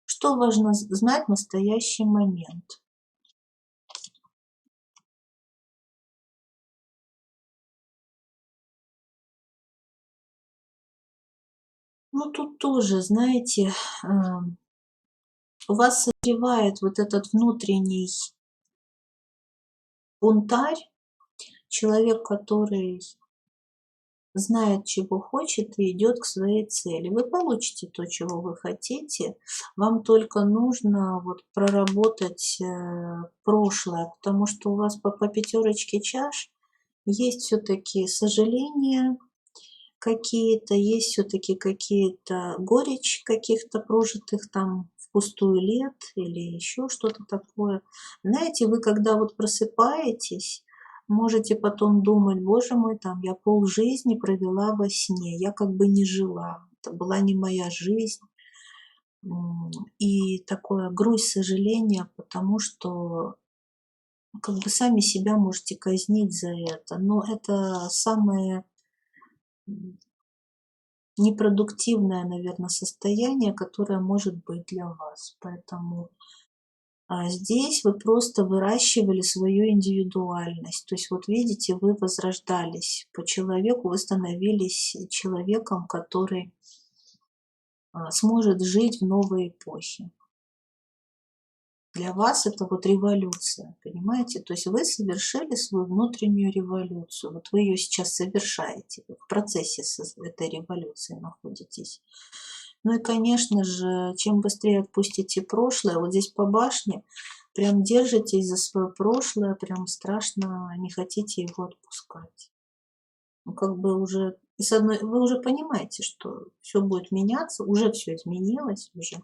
Что важно знать в настоящий момент? Ну, тут тоже, знаете, у вас созревает вот этот внутренний бунтарь, человек, который знает, чего хочет и идет к своей цели. Вы получите то, чего вы хотите. Вам только нужно вот проработать прошлое, потому что у вас по пятерочке чаш есть все-таки сожаления какие-то, есть все-таки какие-то горечь каких-то прожитых там впустую лет или еще что-то такое. Знаете, вы когда вот просыпаетесь, можете потом думать, боже мой, там я полжизни провела во сне, я как бы не жила, это была не моя жизнь. И такое грусть, сожаление, потому что как бы сами себя можете казнить за это. Но это самое непродуктивное, наверное, состояние, которое может быть для вас. Поэтому здесь вы просто выращивали свою индивидуальность. То есть вот видите, вы возрождались по человеку, вы становились человеком, который сможет жить в новой эпохе. Для вас это вот революция, понимаете? То есть вы совершили свою внутреннюю революцию. Вот вы ее сейчас совершаете, вы в процессе этой революции находитесь. Ну и, конечно же, чем быстрее отпустите прошлое, вот здесь по башне, прям держитесь за свое прошлое, прям страшно, не хотите его отпускать. Ну, как бы уже, и с одной, вы уже понимаете, что все будет меняться, уже все изменилось, уже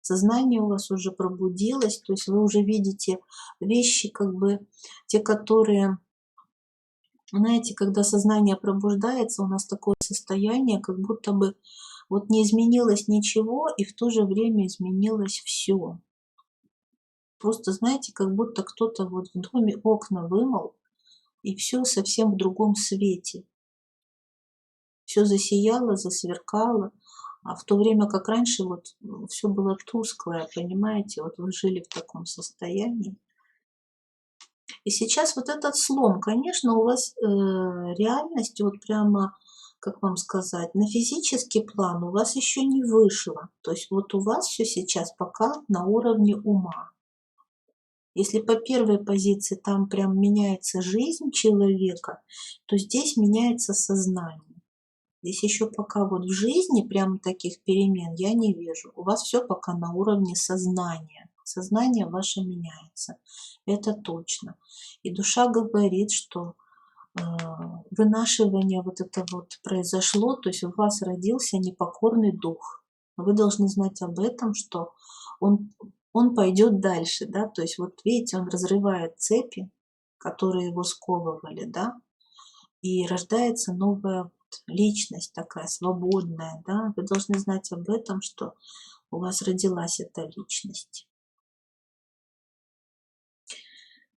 сознание у вас уже пробудилось, то есть вы уже видите вещи, как бы те, которые, знаете, когда сознание пробуждается, у нас такое состояние, как будто бы вот не изменилось ничего, и в то же время изменилось все. Просто, знаете, как будто кто-то вот в доме окна вымыл, и все совсем в другом свете. Все засияло, засверкало, а в то время как раньше вот все было тусклое, понимаете, вот вы жили в таком состоянии. И сейчас вот этот слом, конечно, у вас реальность вот прямо, как вам сказать, на физический план у вас еще не вышло. То есть вот у вас все сейчас пока на уровне ума. Если по первой позиции там прям меняется жизнь человека, то здесь меняется сознание. Здесь еще пока вот в жизни прям таких перемен я не вижу. У вас все пока на уровне сознания. Сознание ваше меняется. Это точно. И душа говорит, что вынашивание вот это вот произошло, то есть у вас родился непокорный дух. Вы должны знать об этом, что он, он пойдет дальше, да, то есть вот видите, он разрывает цепи, которые его сковывали, да, и рождается новая личность такая свободная, да, вы должны знать об этом, что у вас родилась эта личность.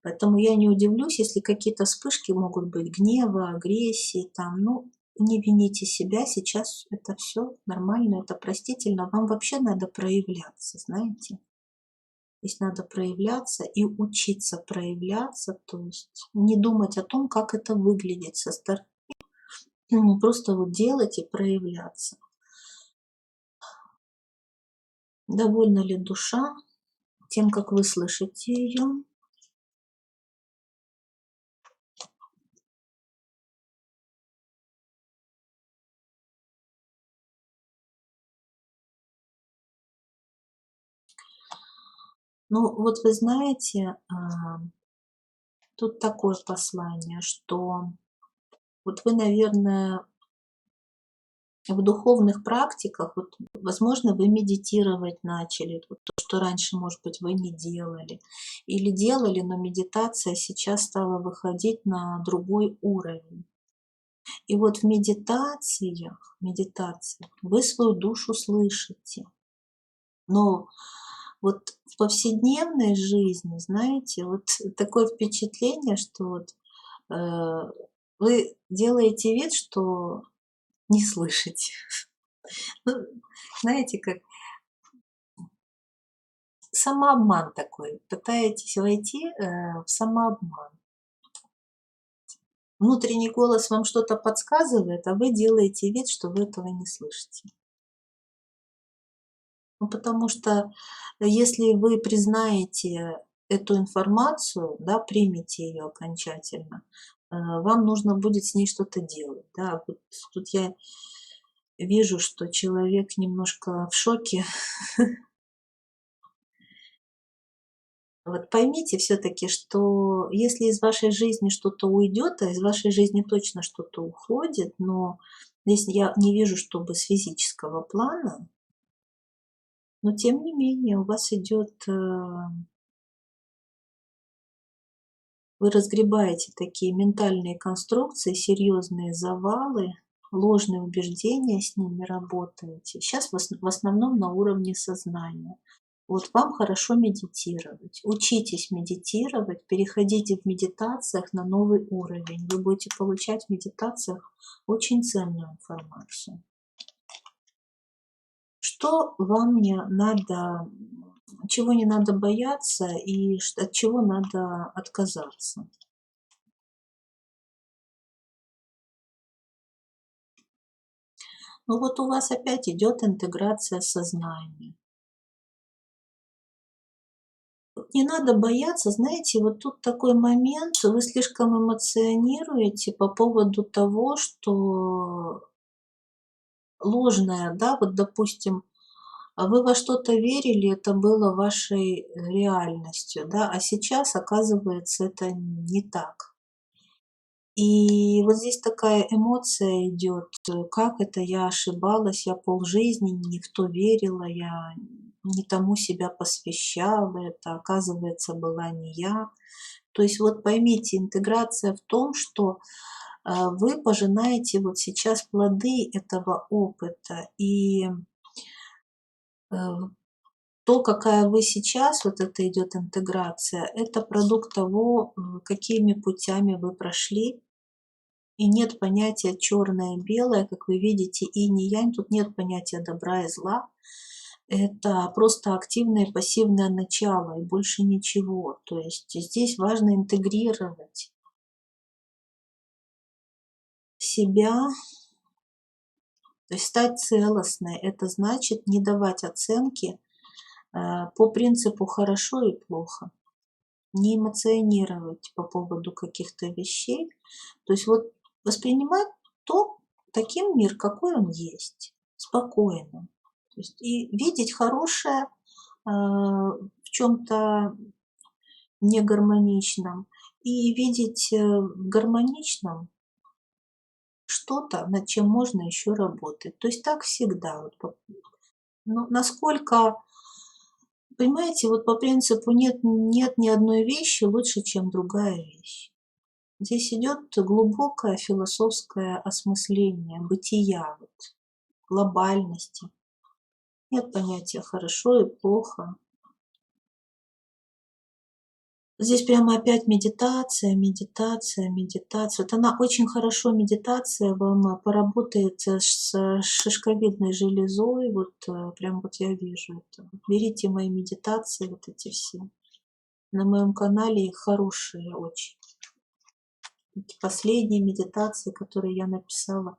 Поэтому я не удивлюсь, если какие-то вспышки могут быть гнева, агрессии, там, ну, не вините себя, сейчас это все нормально, это простительно. Вам вообще надо проявляться, знаете. Здесь надо проявляться и учиться проявляться, то есть не думать о том, как это выглядит со стороны, просто вот делать и проявляться. Довольна ли душа тем, как вы слышите ее? Ну, вот вы знаете, Тут такое послание, что вот вы, наверное, в духовных практиках, вот, возможно, вы медитировать начали, вот то, что раньше, может быть, вы не делали, или делали, но медитация сейчас стала выходить на другой уровень. И вот в медитациях вы свою душу слышите, но вот в повседневной жизни, знаете, вот такое впечатление, что вот вы делаете вид, что не слышите. Ну, знаете, как самообман такой. Пытаетесь войти в самообман. Внутренний голос вам что-то подсказывает, а вы делаете вид, что вы этого не слышите. Ну, потому что если вы признаете эту информацию, да, примете ее окончательно, вам нужно будет с ней что-то делать. Да. Вот тут я вижу, что человек немножко в шоке. Вот поймите все-таки, что если из вашей жизни что-то уйдет, а из вашей жизни точно что-то уходит, но здесь я не вижу, чтобы с физического плана, но тем не менее у вас идет, вы разгребаете такие ментальные конструкции, серьезные завалы, ложные убеждения, с ними работаете. Сейчас в основном на уровне сознания. Вот вам хорошо медитировать. Учитесь медитировать, переходите в медитациях на новый уровень. Вы будете получать в медитациях очень ценную информацию. Что вам не надо, чего не надо бояться и от чего надо отказаться? Ну вот у вас опять идет интеграция сознания. Не надо бояться, знаете, вот тут такой момент, вы слишком эмоционируете по поводу того, что ложное, да, вот, допустим, вы во что-то верили, это было вашей реальностью, да, а сейчас, оказывается, это не так. И вот здесь такая эмоция идет, как это я ошибалась, я полжизни не в то верила, я не тому себя посвящала, это, оказывается, была не я. То есть вот поймите, интеграция в том, что вы пожинаете вот сейчас плоды этого опыта. И то, какая вы сейчас, вот это идет интеграция, это продукт того, какими путями вы прошли. И нет понятия черное и белое, как вы видите, инь и янь, тут нет понятия добра и зла. Это просто активное и пассивное начало, и больше ничего. То есть здесь важно интегрировать себя, то есть стать целостной. Это значит не давать оценки по принципу хорошо и плохо, не эмоционировать по поводу каких-то вещей. То есть вот воспринимать то, таким мир, какой он есть, спокойно. То есть и видеть хорошее в чем-то негармоничном, и видеть в гармоничном что-то, над чем можно еще работать. То есть так всегда. Вот, но насколько, понимаете, вот по принципу нет ни одной вещи лучше, чем другая вещь. Здесь идет глубокое философское осмысление бытия, вот, глобальности. Нет понятия хорошо и плохо. Здесь прямо опять медитация, медитация, медитация. Вот она очень хорошо, медитация вам поработает с шишковидной железой. Вот прям вот я вижу это. Берите мои медитации, вот эти все. На моем канале их хорошие очень. Эти последние медитации, которые я написала.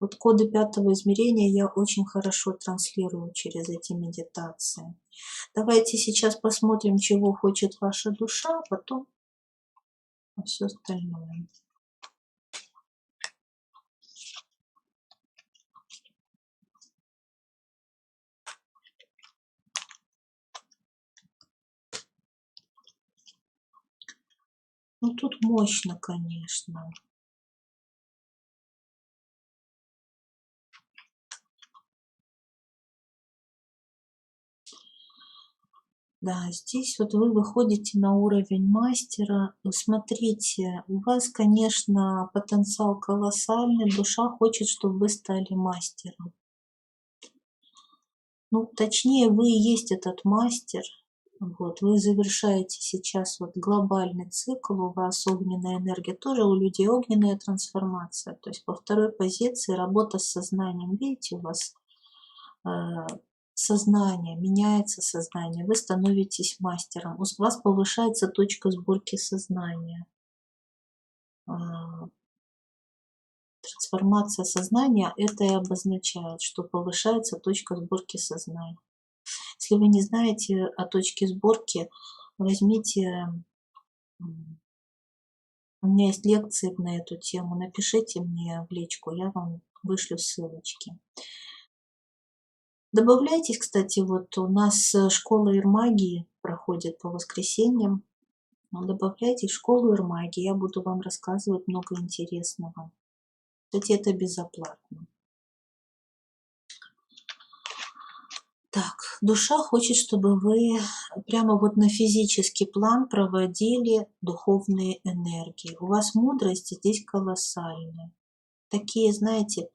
Вот коды 5-го измерения я очень хорошо транслирую через эти медитации. Давайте сейчас посмотрим, чего хочет ваша душа, а потом все остальное. Ну, тут мощно, конечно. Да, здесь вот вы выходите на уровень мастера. Смотрите, у вас, конечно, потенциал колоссальный, душа хочет, чтобы вы стали мастером. Ну, точнее, вы и есть этот мастер. Вот, вы завершаете сейчас вот глобальный цикл, у вас огненная энергия, тоже у людей огненная трансформация. То есть по второй позиции работа с сознанием. Видите, у вас э, сознание, меняется сознание, вы становитесь мастером, у вас повышается точка сборки сознания. Трансформация сознания это и обозначает, что повышается точка сборки сознания. Если вы не знаете о точке сборки, возьмите, у меня есть лекции на эту тему, напишите мне в личку, я вам вышлю ссылочки. Добавляйтесь, кстати, вот у нас школа Ирмагии проходит по воскресеньям. Добавляйтесь в школу Ирмагии, я буду вам рассказывать много интересного. Кстати, это безоплатно. Так, душа хочет, чтобы вы прямо вот на физический план проводили духовные энергии. У вас мудрость здесь колоссальная. Такие, знаете,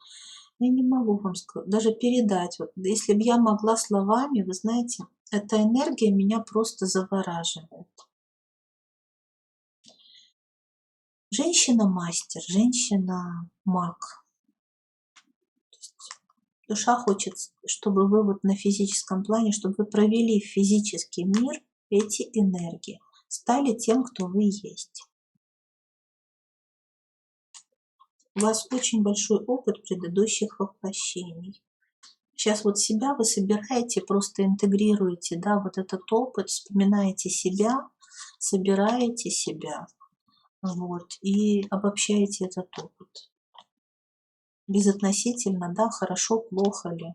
я не могу вам сказать, даже передать. Вот, если бы я могла словами, вы знаете, эта энергия меня просто завораживает. Женщина-мастер, женщина-маг. Душа хочет, чтобы вы вот на физическом плане, чтобы вы провели в физический мир эти энергии, стали тем, кто вы есть. У вас очень большой опыт предыдущих воплощений. Сейчас вот себя вы собираете, просто интегрируете, да, вот этот опыт, вспоминаете себя, собираете себя, вот, и обобщаете этот опыт. Безотносительно, да, хорошо, плохо ли.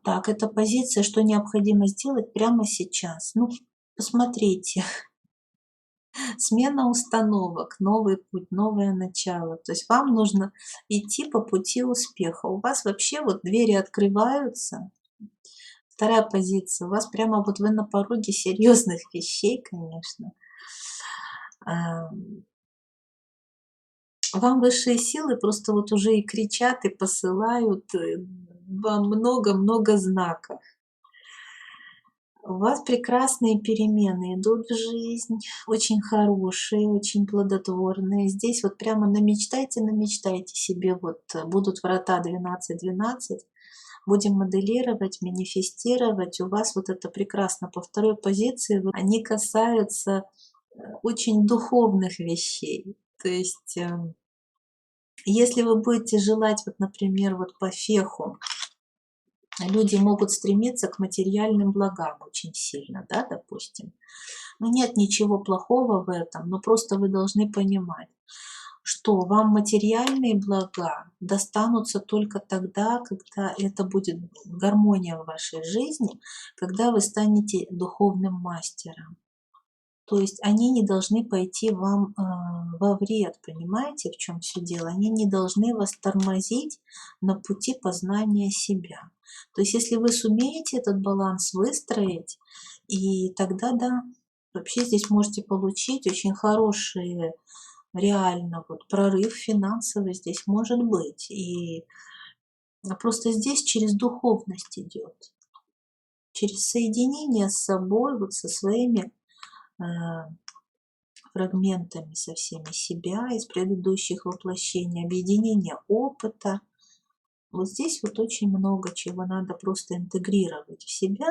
Так, это позиция, что необходимо сделать прямо сейчас. Ну, посмотрите, смена установок, новый путь, новое начало. То есть вам нужно идти по пути успеха. У вас вообще вот двери открываются. Вторая позиция. У вас прямо вот вы на пороге серьезных вещей, конечно. Вам высшие силы просто вот уже и кричат, и посылают вам много-много знаков. У вас прекрасные перемены идут в жизнь, очень хорошие, очень плодотворные. Здесь вот прямо намечтайте себе, вот будут врата 12-12, будем моделировать, манифестировать. У вас вот это прекрасно. По второй позиции они касаются очень духовных вещей. То есть, если вы будете желать, вот, например, вот по феху, люди могут стремиться к материальным благам очень сильно, да, допустим. Но нет ничего плохого в этом, но просто вы должны понимать, что вам материальные блага достанутся только тогда, когда это будет гармония в вашей жизни, когда вы станете духовным мастером. То есть они не должны пойти вам во вред, понимаете, в чем все дело? Они не должны вас тормозить на пути познания себя. То есть если вы сумеете этот баланс выстроить, и тогда, да, вообще здесь можете получить очень хорошие, реально, вот прорыв финансовый здесь может быть. И просто здесь через духовность идет, через соединение с собой, вот со своими фрагментами со всеми себя из предыдущих воплощений, объединение опыта. Вот здесь вот очень много чего надо просто интегрировать в себя.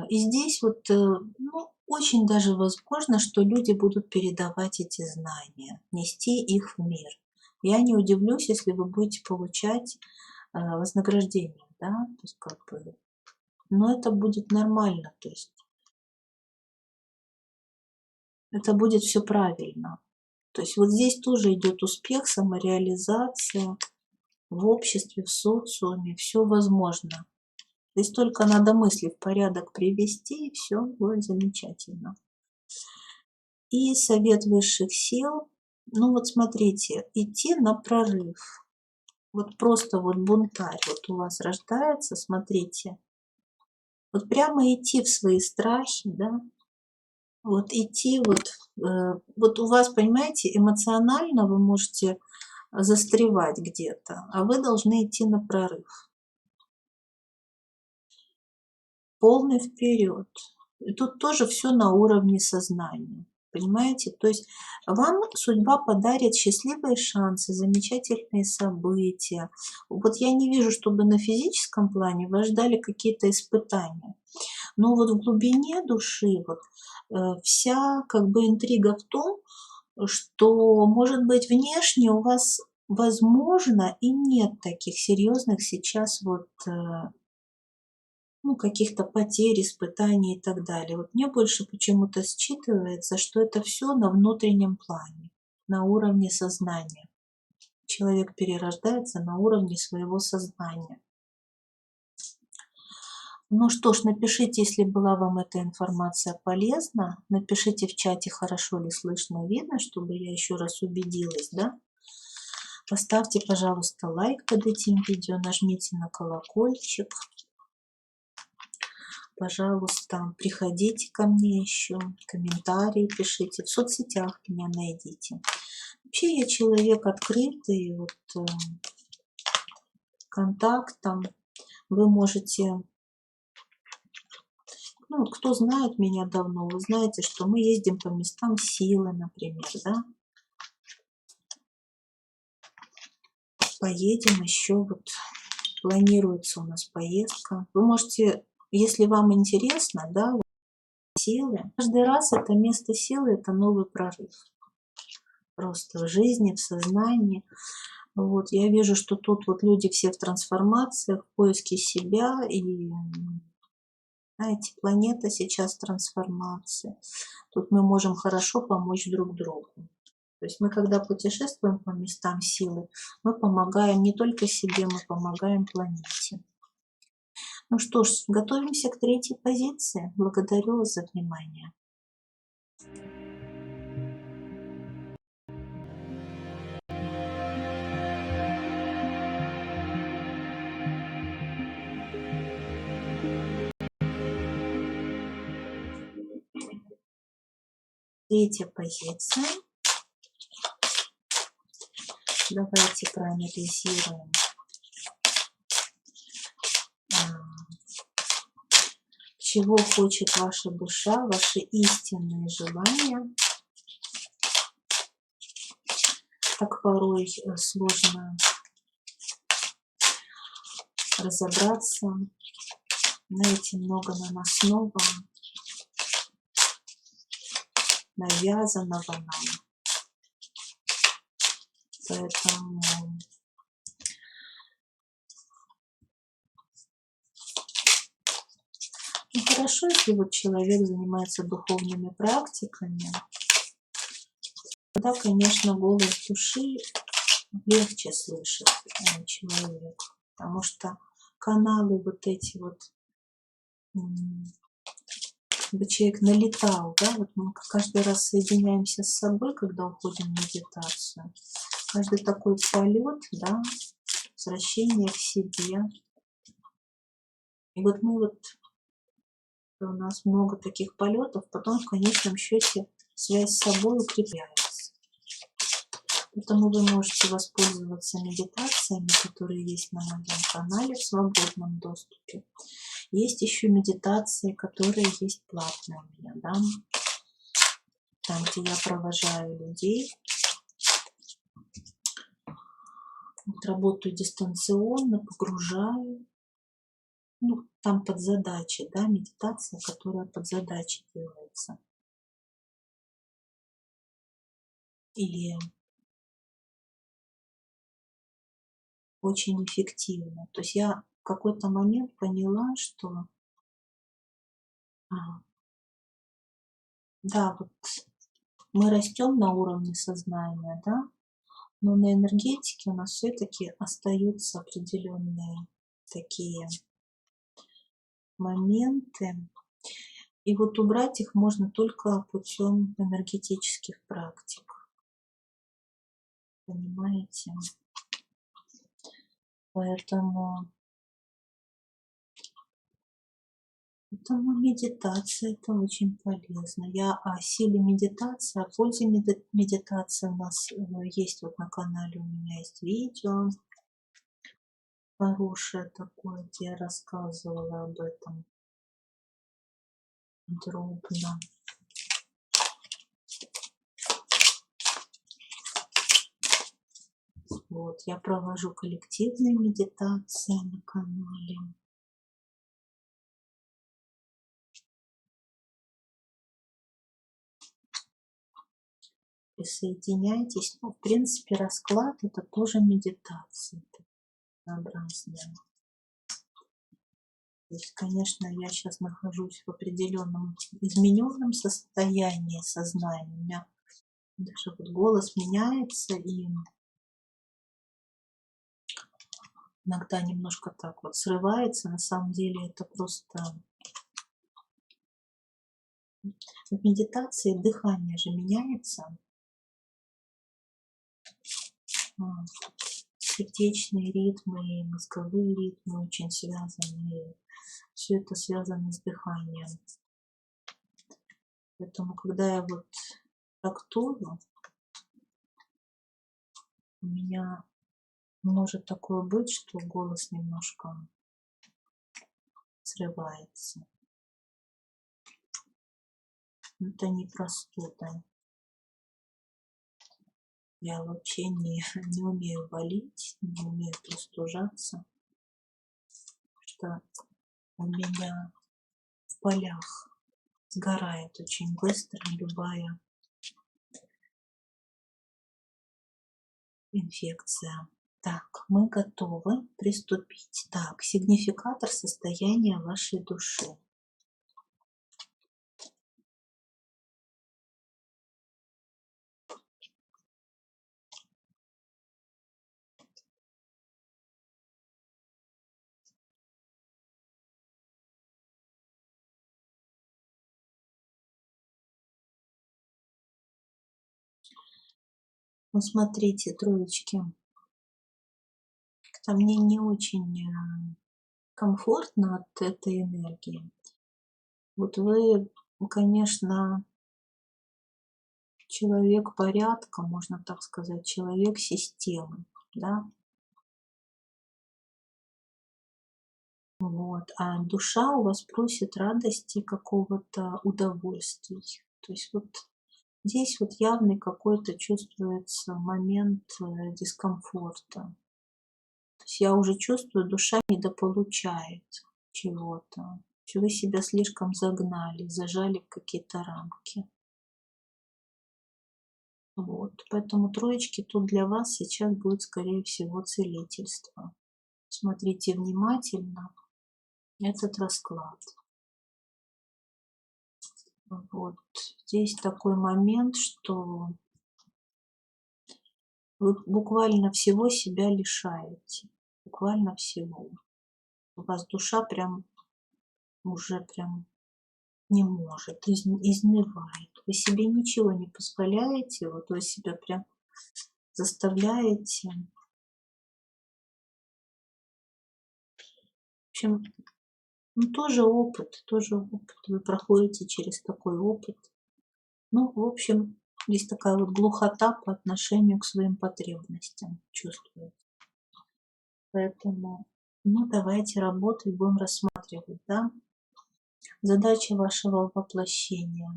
И здесь вот ну, очень даже возможно, что люди будут передавать эти знания, нести их в мир. Я не удивлюсь, если вы будете получать вознаграждение, да, то есть как бы, но это будет нормально, то есть это будет все правильно. То есть вот здесь тоже идет успех, самореализация в обществе, в социуме, все возможно. Здесь только надо мысли в порядок привести, и все будет замечательно. И совет высших сил, ну вот смотрите, идти на прорыв. Вот просто вот бунтарь вот у вас рождается, смотрите. Вот прямо идти в свои страхи, да, вот идти вот у вас, понимаете, эмоционально вы можете застревать где-то, а вы должны идти на прорыв. Полный вперед. И тут тоже все на уровне сознания. Понимаете? То есть вам судьба подарит счастливые шансы, замечательные события. Вот я не вижу, чтобы на физическом плане вас ждали какие-то испытания. Но вот в глубине души вот, вся как бы интрига в том, что, может быть, внешне у вас, возможно, и нет таких серьезных сейчас вот ну, каких-то потерь, испытаний и так далее. Вот мне больше почему-то считывается, что это все на внутреннем плане, на уровне сознания. Человек перерождается на уровне своего сознания. Ну что ж, напишите, если была вам эта информация полезна. Напишите в чате, хорошо ли слышно, видно, чтобы я еще раз убедилась, да? Поставьте, пожалуйста, лайк под этим видео, нажмите на колокольчик. Пожалуйста, приходите ко мне еще, комментарии пишите, в соцсетях меня найдите. Вообще я человек открытый, вот контактам. Вы можете, ну, кто знает меня давно, вы знаете, что мы ездим по местам силы, например, да. Поедем еще, вот планируется у нас поездка. Вы можете, если вам интересно, да, силы, каждый раз это место силы, это новый прорыв. Просто в жизни, в сознании. Вот, я вижу, что тут вот люди все в трансформациях, в поиске себя, и, знаете, планета сейчас в трансформации. Тут мы можем хорошо помочь друг другу. То есть мы, когда путешествуем по местам силы, мы помогаем не только себе, мы помогаем планете. Ну что ж, готовимся к третьей позиции. Благодарю вас за внимание. Третья позиция. Давайте проанализируем, чего хочет ваша душа, ваши истинные желания. Так порой сложно разобраться. Знаете, много наносного, навязанного нам. Поэтому ну, хорошо, если вот человек занимается духовными практиками, тогда, конечно, голос души легче слышит человеку, потому что каналы вот эти вот, чтобы человек налетал, да, вот мы каждый раз соединяемся с собой, когда уходим в медитацию. Каждый такой полет, да, возвращение к себе. И вот мы вот, у нас много таких полетов, потом в конечном счете связь с собой укрепляется. Поэтому вы можете воспользоваться медитациями, которые есть на моем канале в свободном доступе. Есть еще медитации, которые есть платные у меня, да, там, где я провожаю людей. Вот работаю дистанционно, погружаю. Ну, там под задачи, да, медитация, которая под задачи делается. И очень эффективно. То есть я в какой-то момент поняла, что да, вот мы растем на уровне сознания, да, но на энергетике у нас все-таки остаются определенные такие моменты. И вот убрать их можно только путем энергетических практик. Понимаете? Поэтому медитация это очень полезно. Я о силе медитации, о пользе медитации у нас есть вот на канале, у меня есть видео хорошее такое, где я рассказывала об этом подробно. Вот, я провожу коллективные медитации на канале. Присоединяйтесь. Ну, в принципе, расклад это тоже медитация разнообразная. То есть, конечно, я сейчас нахожусь в определенном измененном состоянии сознания. У меня даже вот голос меняется, и иногда немножко так вот срывается. На самом деле это просто в медитации дыхание же меняется. Сердечные ритмы и мозговые ритмы очень связаны. Все это связано с дыханием. Поэтому, когда я вот трактую, у меня может такое быть, что голос немножко срывается. Это не простуда. Я вообще не умею болеть, не умею простужаться, что у меня в полях сгорает очень быстро любая инфекция. Так, мы готовы приступить. Так, сигнификатор состояния вашей души. Ну, смотрите, троечки. Как-то мне не очень комфортно от этой энергии. Вот вы, конечно, человек порядка, можно так сказать, человек системы, да? Вот. А душа у вас просит радости, какого-то удовольствия. То есть вот здесь вот явный какой-то чувствуется момент дискомфорта. То есть я уже чувствую, душа недополучает чего-то. Вы себя слишком загнали, зажали в какие-то рамки. Вот. Поэтому троечки тут для вас сейчас будет, скорее всего, целительство. Смотрите внимательно этот расклад. Вот. Здесь такой момент, что вы буквально всего себя лишаете. Буквально всего. У вас душа прям уже прям не может, изнывает. Вы себе ничего не позволяете, вот вы себя прям заставляете. В общем, ну, тоже опыт. Вы проходите через такой опыт. Ну, в общем, есть такая вот глухота по отношению к своим потребностям, чувствуете. Поэтому, ну, давайте работать, будем рассматривать, да, задача вашего воплощения.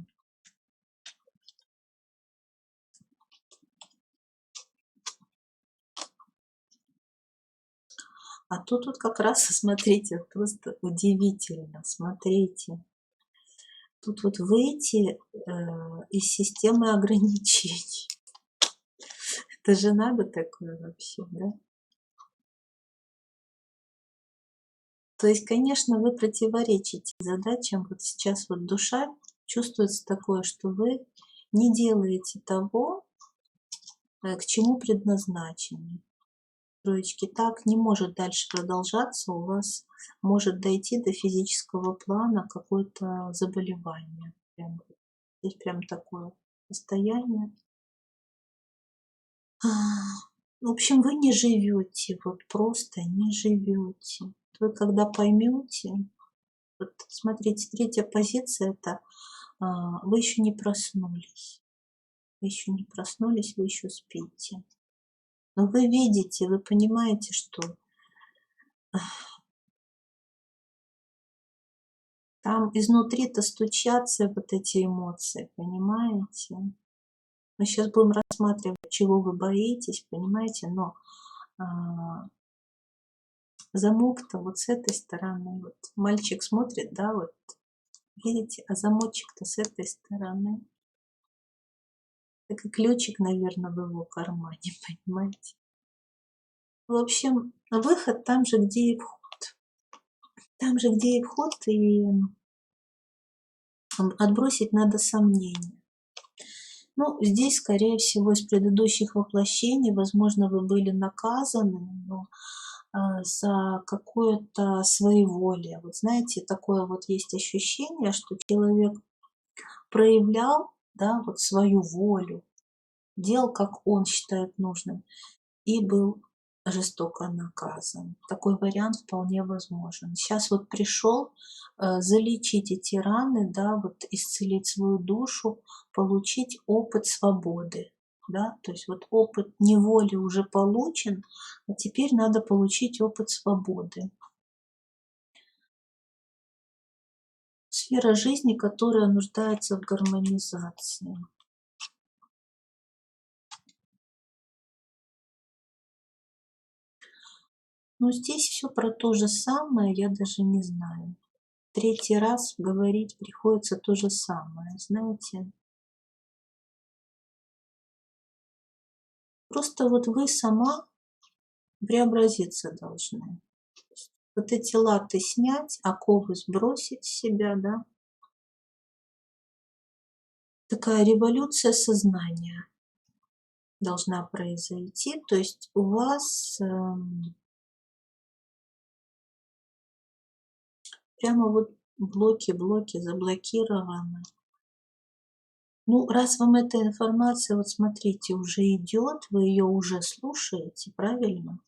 А тут вот как раз, смотрите, просто удивительно, смотрите. Тут вот выйти из системы ограничений. Это же надо такое вообще, да? То есть, конечно, вы противоречите задачам. Вот сейчас вот душа чувствуется такое, что вы не делаете того, к чему предназначены. Троечки, так не может дальше продолжаться, у вас может дойти до физического плана какое-то заболевание. Прям, здесь прям такое состояние. В общем, вы не живете, вот просто не живете. Вы когда поймете, вот смотрите, третья позиция это вы еще не проснулись. Вы еще не проснулись, вы еще спите. Но вы видите, вы понимаете, что там изнутри-то стучатся вот эти эмоции, понимаете? Мы сейчас будем рассматривать, чего вы боитесь, понимаете, но замок-то вот с этой стороны. Вот мальчик смотрит, да, вот видите, а замочек-то с этой стороны. Так и ключик, наверное, в его кармане, понимаете? В общем, выход там же, где и вход. Там же, где и вход, и отбросить надо сомнения. Ну, здесь, скорее всего, из предыдущих воплощений, возможно, вы были наказаны, но за какое-то своеволие. Вот знаете, такое вот есть ощущение, что человек проявлял, да, вот свою волю, делал, как он считает нужным, и был жестоко наказан. Такой вариант вполне возможен. Сейчас вот пришел залечить эти раны, да, вот исцелить свою душу, получить опыт свободы. Да? То есть вот опыт неволи уже получен, а теперь надо получить опыт свободы. Сфера жизни, которая нуждается в гармонизации. Но здесь все про то же самое, я даже не знаю. Третий раз говорить приходится то же самое, знаете. Просто вот вы сама преобразиться должны. Вот эти латы снять, оковы сбросить с себя, да. Такая революция сознания должна произойти. То есть у вас прямо вот блоки заблокированы. Ну, раз вам эта информация, вот смотрите, уже идет, вы ее уже слушаете, правильно?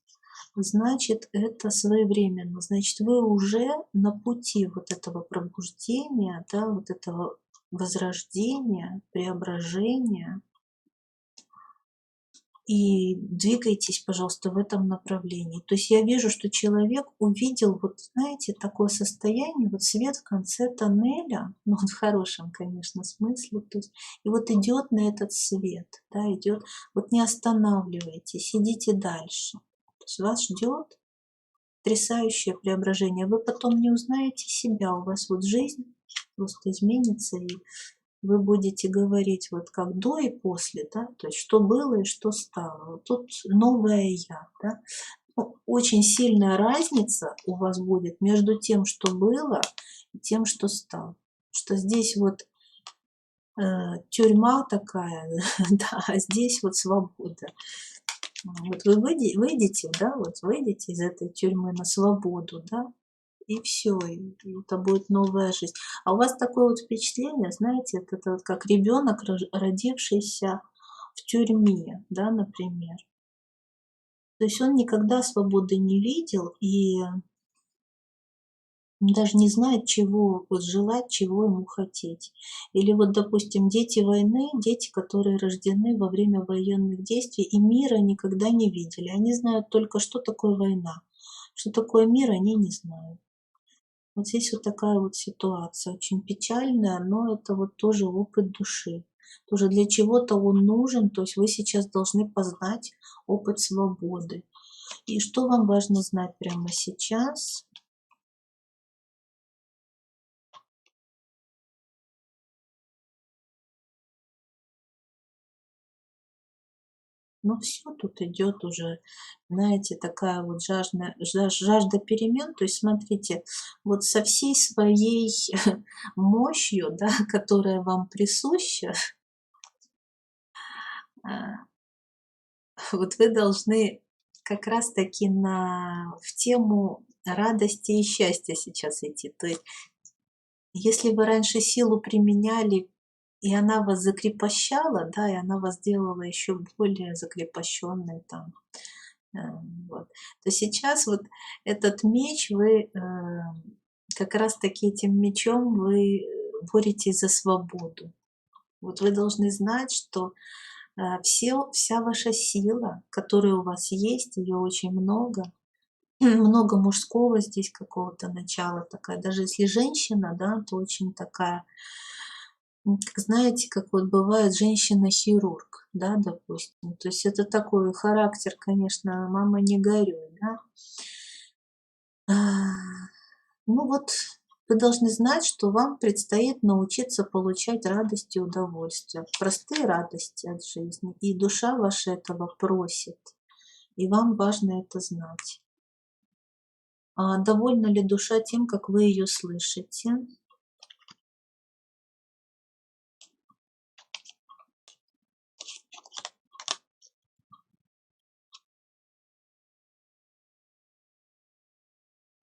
Значит, это своевременно. Значит, вы уже на пути вот этого пробуждения, да, вот этого возрождения, преображения. И двигайтесь, пожалуйста, в этом направлении. То есть я вижу, что человек увидел, вот знаете, такое состояние, вот свет в конце тоннеля, ну, в хорошем, конечно, смысле, то есть, и вот идет на этот свет, да, идет, вот не останавливайтесь, идите дальше. То есть вас ждет потрясающее преображение. Вы потом не узнаете себя, у вас вот жизнь просто изменится, и вы будете говорить вот как до и после, да, то есть что было и что стало. Вот тут новое я, да. Ну, очень сильная разница у вас будет между тем, что было, и тем, что стало. Что здесь вот тюрьма такая, да, а здесь вот свобода. Вот вы выйдете, да, вот выйдете из этой тюрьмы на свободу, да, и все, и это будет новая жизнь. А у вас такое вот впечатление, знаете, это вот как ребенок, родившийся в тюрьме, да, например. То есть он никогда свободы не видел и даже не знает, чего вот желать, чего ему хотеть. Или вот, допустим, дети войны, дети, которые рождены во время военных действий и мира никогда не видели. Они знают только, что такое война. Что такое мир, они не знают. Вот здесь вот такая вот ситуация, очень печальная, но это вот тоже опыт души. Тоже для чего-то он нужен, то есть вы сейчас должны познать опыт свободы. И что вам важно знать прямо сейчас? Ну все, тут идет уже, знаете, такая вот жажда перемен. То есть смотрите, вот со всей своей мощью, да, которая вам присуща, а, вот вы должны как раз таки в тему радости и счастья сейчас идти. То есть, если вы раньше силу применяли, и она вас закрепощала, да, и она вас делала еще более закрепощенной там, э, вот, то сейчас вот этот меч вы как раз таки этим мечом вы боретесь за свободу. Вот вы должны знать, что вся ваша сила, которая у вас есть, ее очень много, много мужского здесь какого-то начала такая. Даже если женщина, да, то очень такая, как знаете, как вот бывает женщина-хирург, да, допустим. То есть это такой характер, конечно, мама не горюй, да. Ну вот вы должны знать, что вам предстоит научиться получать радость и удовольствие, простые радости от жизни. И душа ваша этого просит, и вам важно это знать. А довольна ли душа тем, как вы ее слышите?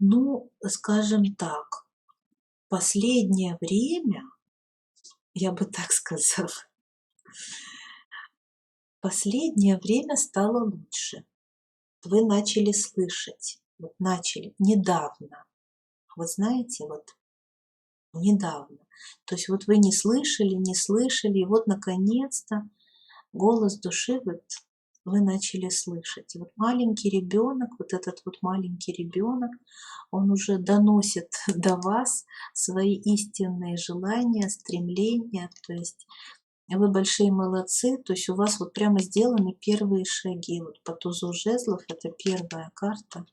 Ну, скажем так, последнее время, я бы так сказала, последнее время стало лучше. Вы начали слышать, вот начали недавно. Вот знаете, вот недавно. То есть вот вы не слышали, не слышали, и вот наконец-то голос души вот вы начали слышать. И вот маленький ребенок, вот этот вот маленький ребенок, он уже доносит до вас свои истинные желания, стремления. То есть вы большие молодцы, то есть у вас вот прямо сделаны первые шаги. Вот по тузу жезлов это первая карта.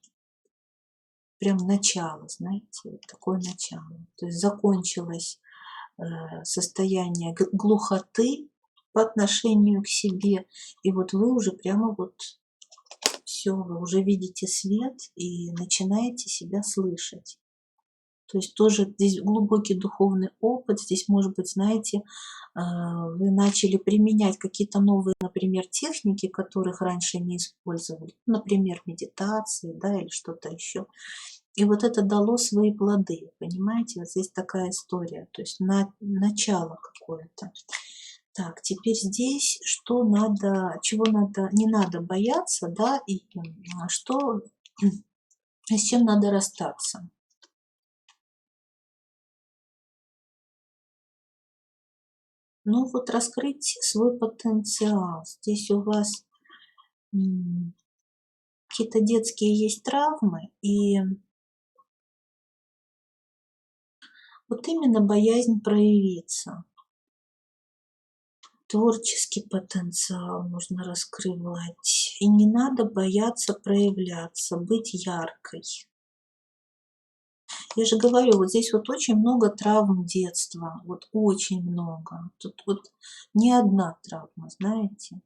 Прям начало, знаете, вот такое начало. То есть закончилось состояние глухоты по отношению к себе, и вот вы уже прямо вот все, вы уже видите свет и начинаете себя слышать. То есть тоже здесь глубокий духовный опыт, здесь, может быть, знаете, вы начали применять какие-то новые, например, техники, которых раньше не использовали, например, медитации, да, или что-то еще. И вот это дало свои плоды, понимаете? Вот здесь такая история, то есть начало какое-то. Так, теперь здесь что надо, чего надо, не надо бояться, да, и что, с чем надо расстаться. Ну вот раскрыть свой потенциал. Здесь у вас какие-то детские есть травмы, и вот именно боязнь проявиться. Творческий потенциал нужно раскрывать. И не надо бояться проявляться, быть яркой. Я же говорю, вот здесь вот очень много травм детства, вот очень много. Тут вот не одна травма, знаете.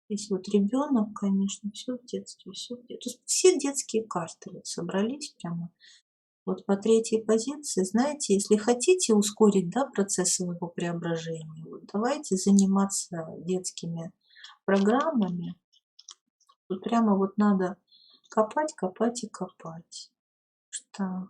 Здесь вот ребенок, конечно, все в детстве, все в детстве. Все детские карты вот собрались прямо. Вот по третьей позиции, знаете, если хотите ускорить, да, процесс своего преображения, вот давайте заниматься детскими программами. Тут прямо вот надо копать, копать и копать. Что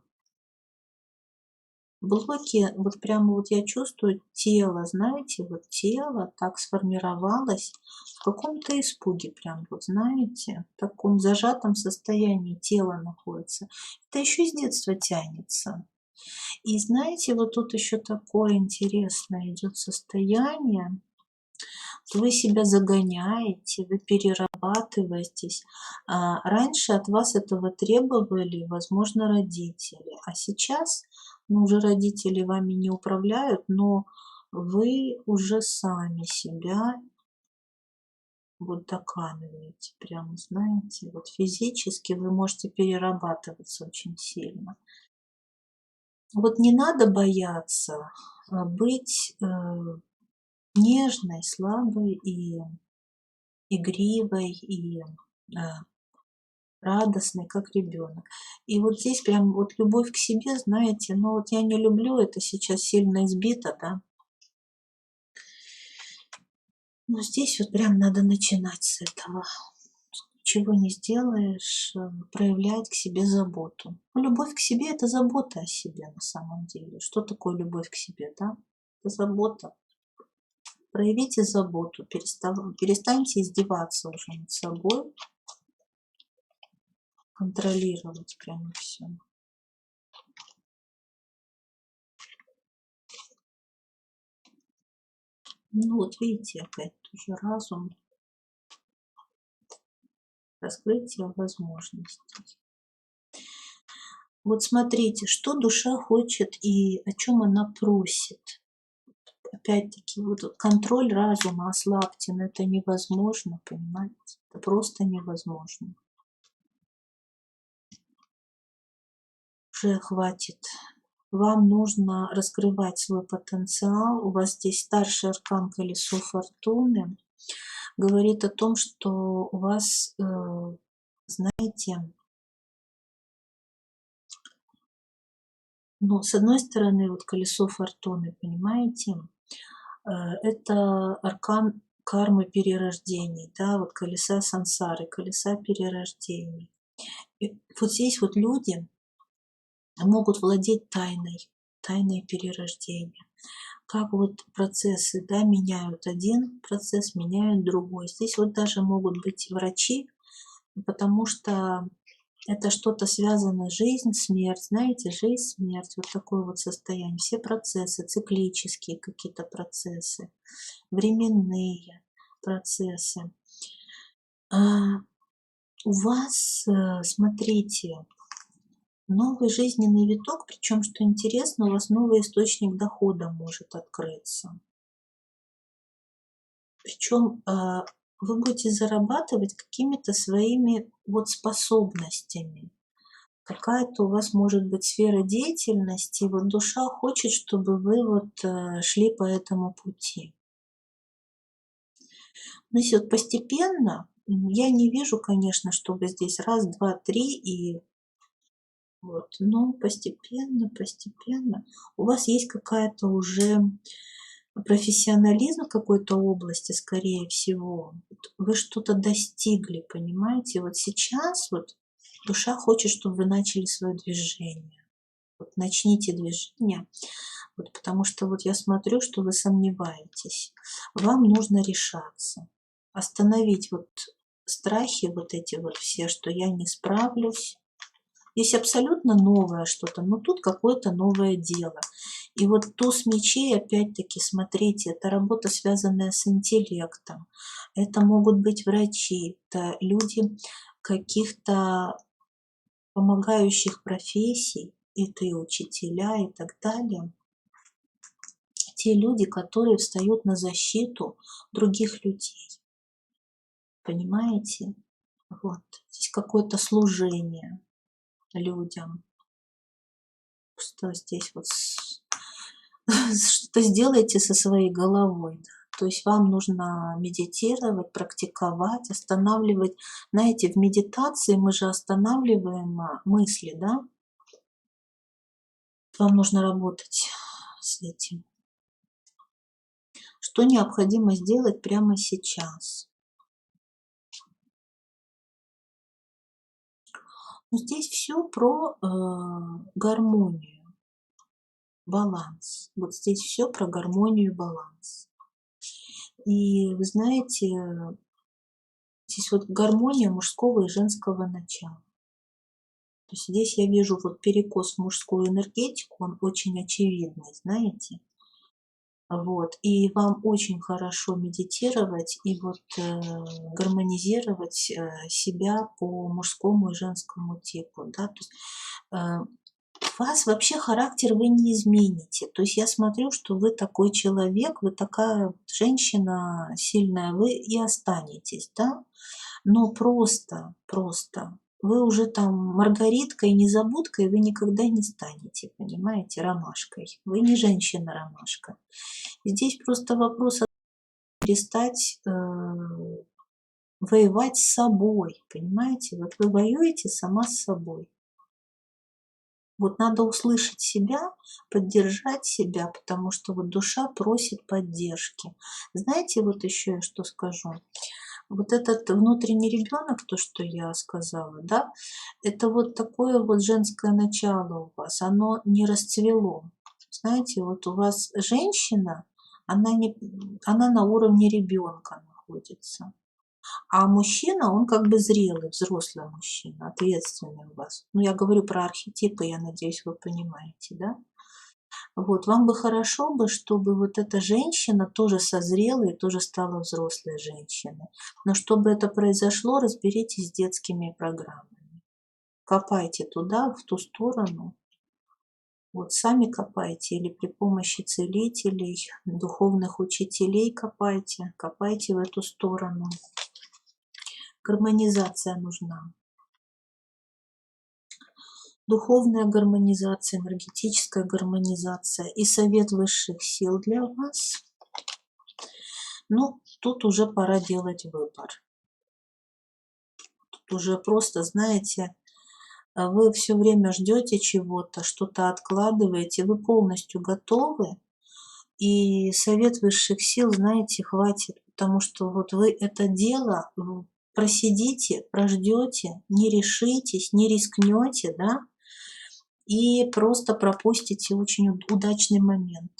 блоки, вот прямо вот я чувствую тело, знаете, вот тело так сформировалось в каком-то испуге, прям вот знаете, в таком зажатом состоянии тело находится. Это еще с детства тянется. И знаете, вот тут еще такое интересное идет состояние. Вы себя загоняете, вы перерабатываетесь. Раньше от вас этого требовали, возможно, родители. А сейчас, ну, уже родители вами не управляют, но вы уже сами себя вот доканываете, прям, знаете, вот физически вы можете перерабатываться очень сильно. Вот не надо бояться быть нежной, слабой и игривой, и радостной, как ребенок. И вот здесь прям вот любовь к себе, знаете, ну вот я не люблю, это сейчас сильно избито, да. Но здесь вот прям надо начинать с этого. чего не сделаешь, проявлять к себе заботу. Ну, любовь к себе – это забота о себе на самом деле. Что такое любовь к себе, да? Это забота. Проявите заботу, перестаньте издеваться уже над собой, контролировать прямо все. Ну вот видите, опять тоже разум, раскрытие возможностей. Вот смотрите, что душа хочет и о чем она просит. Опять-таки, вот контроль разума ослабьте, но это невозможно, понимаете? Это просто невозможно. Уже хватит. Вам нужно раскрывать свой потенциал. У вас здесь старший аркан колесо фортуны. Говорит о том, что у вас, знаете, ну, с одной стороны, вот колесо фортуны, понимаете, это аркан кармы перерождений, да, вот колеса сансары, колеса перерождений. И вот здесь вот люди могут владеть тайной перерождения. Как вот процессы, да, меняют один процесс, меняют другой. Здесь вот даже могут быть врачи, потому что это что-то связано, жизнь, смерть, знаете, жизнь, смерть, вот такое вот состояние. Все процессы, циклические какие-то процессы, временные процессы. У вас, смотрите, новый жизненный виток, причем, что интересно, у вас новый источник дохода может открыться. Причем вы будете зарабатывать какими-то своими вот способностями. Какая-то у вас может быть сфера деятельности, и вот душа хочет, чтобы вы вот шли по этому пути. Но если вот постепенно, я не вижу, конечно, чтобы здесь раз, два, три и вот, но постепенно, постепенно у вас есть какая-то уже профессионализм в какой-то области, скорее всего. Вы что-то достигли, понимаете? Вот сейчас вот душа хочет, чтобы вы начали свое движение. Вот начните движение, вот, потому что вот я смотрю, что вы сомневаетесь. Вам нужно решаться, остановить вот страхи вот эти вот все, что я не справлюсь. Здесь абсолютно новое что-то, но тут какое-то новое дело. И вот туз мечей, опять-таки, смотрите, это работа, связанная с интеллектом. Это могут быть врачи, это люди каких-то помогающих профессий, это и учителя, и так далее. Те люди, которые встают на защиту других людей. Понимаете? Вот. Здесь какое-то служение людям. Что здесь вот что-то сделайте со своей головой. Да. То есть вам нужно медитировать, практиковать, останавливать. Знаете, в медитации мы же останавливаем мысли, да? Вам нужно работать с этим. Что необходимо сделать прямо сейчас? Но здесь все про гармонию, баланс. Вот здесь все про гармонию, баланс. И вы знаете, здесь вот гармония мужского и женского начала. То есть здесь я вижу вот перекос в мужскую энергетику, он очень очевидный, знаете. Вот. И вам очень хорошо медитировать и вот гармонизировать себя по мужскому и женскому типу. Да? То есть, вас вообще характер вы не измените. То есть я смотрю, что вы такой человек, вы такая женщина сильная, вы и останетесь, да? Но просто вы уже там Маргариткой, незабудкой вы никогда не станете, понимаете, ромашкой. Вы не женщина-ромашка. Здесь просто вопрос перестать воевать с собой, понимаете? Вот вы воюете сама с собой. Вот надо услышать себя, поддержать себя, потому что вот душа просит поддержки. Знаете, вот еще я что скажу. Вот этот внутренний ребенок, то, что я сказала, да, это вот такое вот женское начало у вас, оно не расцвело. Знаете, вот у вас женщина, она на уровне ребенка находится. А мужчина, он как бы зрелый, взрослый мужчина, ответственный у вас. Ну, я говорю про архетипы, я надеюсь, вы понимаете, да? Вот, вам бы хорошо бы, чтобы вот эта женщина тоже созрела и тоже стала взрослой женщиной. Но чтобы это произошло, разберитесь с детскими программами. Копайте туда, в ту сторону. Вот сами копайте или при помощи целителей, духовных учителей копайте, копайте в эту сторону. Гармонизация нужна. Духовная гармонизация, энергетическая гармонизация и совет высших сил для вас. Ну, тут уже пора делать выбор. Тут уже просто, знаете, вы все время ждете чего-то, что-то откладываете, вы полностью готовы. И совет высших сил, знаете, хватит, потому что вот вы это дело просидите, прождете, не решитесь, не рискнете, да, и просто пропустите очень удачный момент.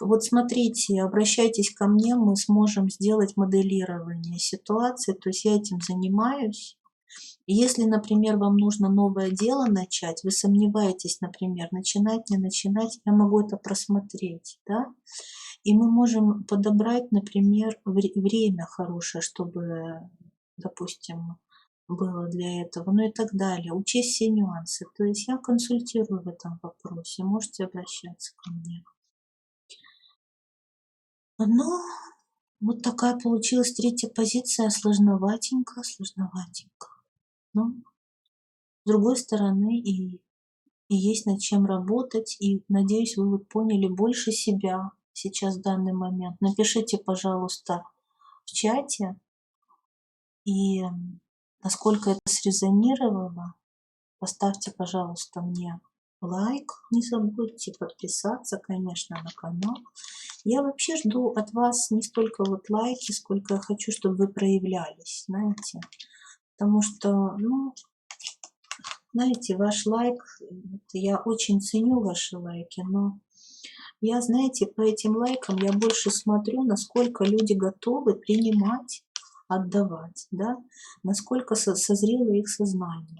Вот смотрите, обращайтесь ко мне, мы сможем сделать моделирование ситуации, то есть я этим занимаюсь. И если, например, вам нужно новое дело начать, вы сомневаетесь, например, начинать, не начинать, я могу это просмотреть, да? И мы можем подобрать, например, время хорошее, чтобы, допустим, было для этого, ну и так далее. Учесть все нюансы. То есть я консультирую в этом вопросе, можете обращаться ко мне. Но вот такая получилась третья позиция, сложноватенько, сложноватенько. Но с другой стороны и есть над чем работать, и надеюсь, вы вот поняли больше себя сейчас в данный момент. Напишите, пожалуйста, в чате, и насколько это срезонировало, поставьте, пожалуйста, мне лайк, не забудьте подписаться, конечно, на канал. Я вообще жду от вас не столько вот лайки, сколько я хочу, чтобы вы проявлялись, знаете, потому что, ну, знаете, ваш лайк, я очень ценю ваши лайки, но я, знаете, по этим лайкам я больше смотрю, насколько люди готовы принимать, отдавать, да, насколько созрело их сознание.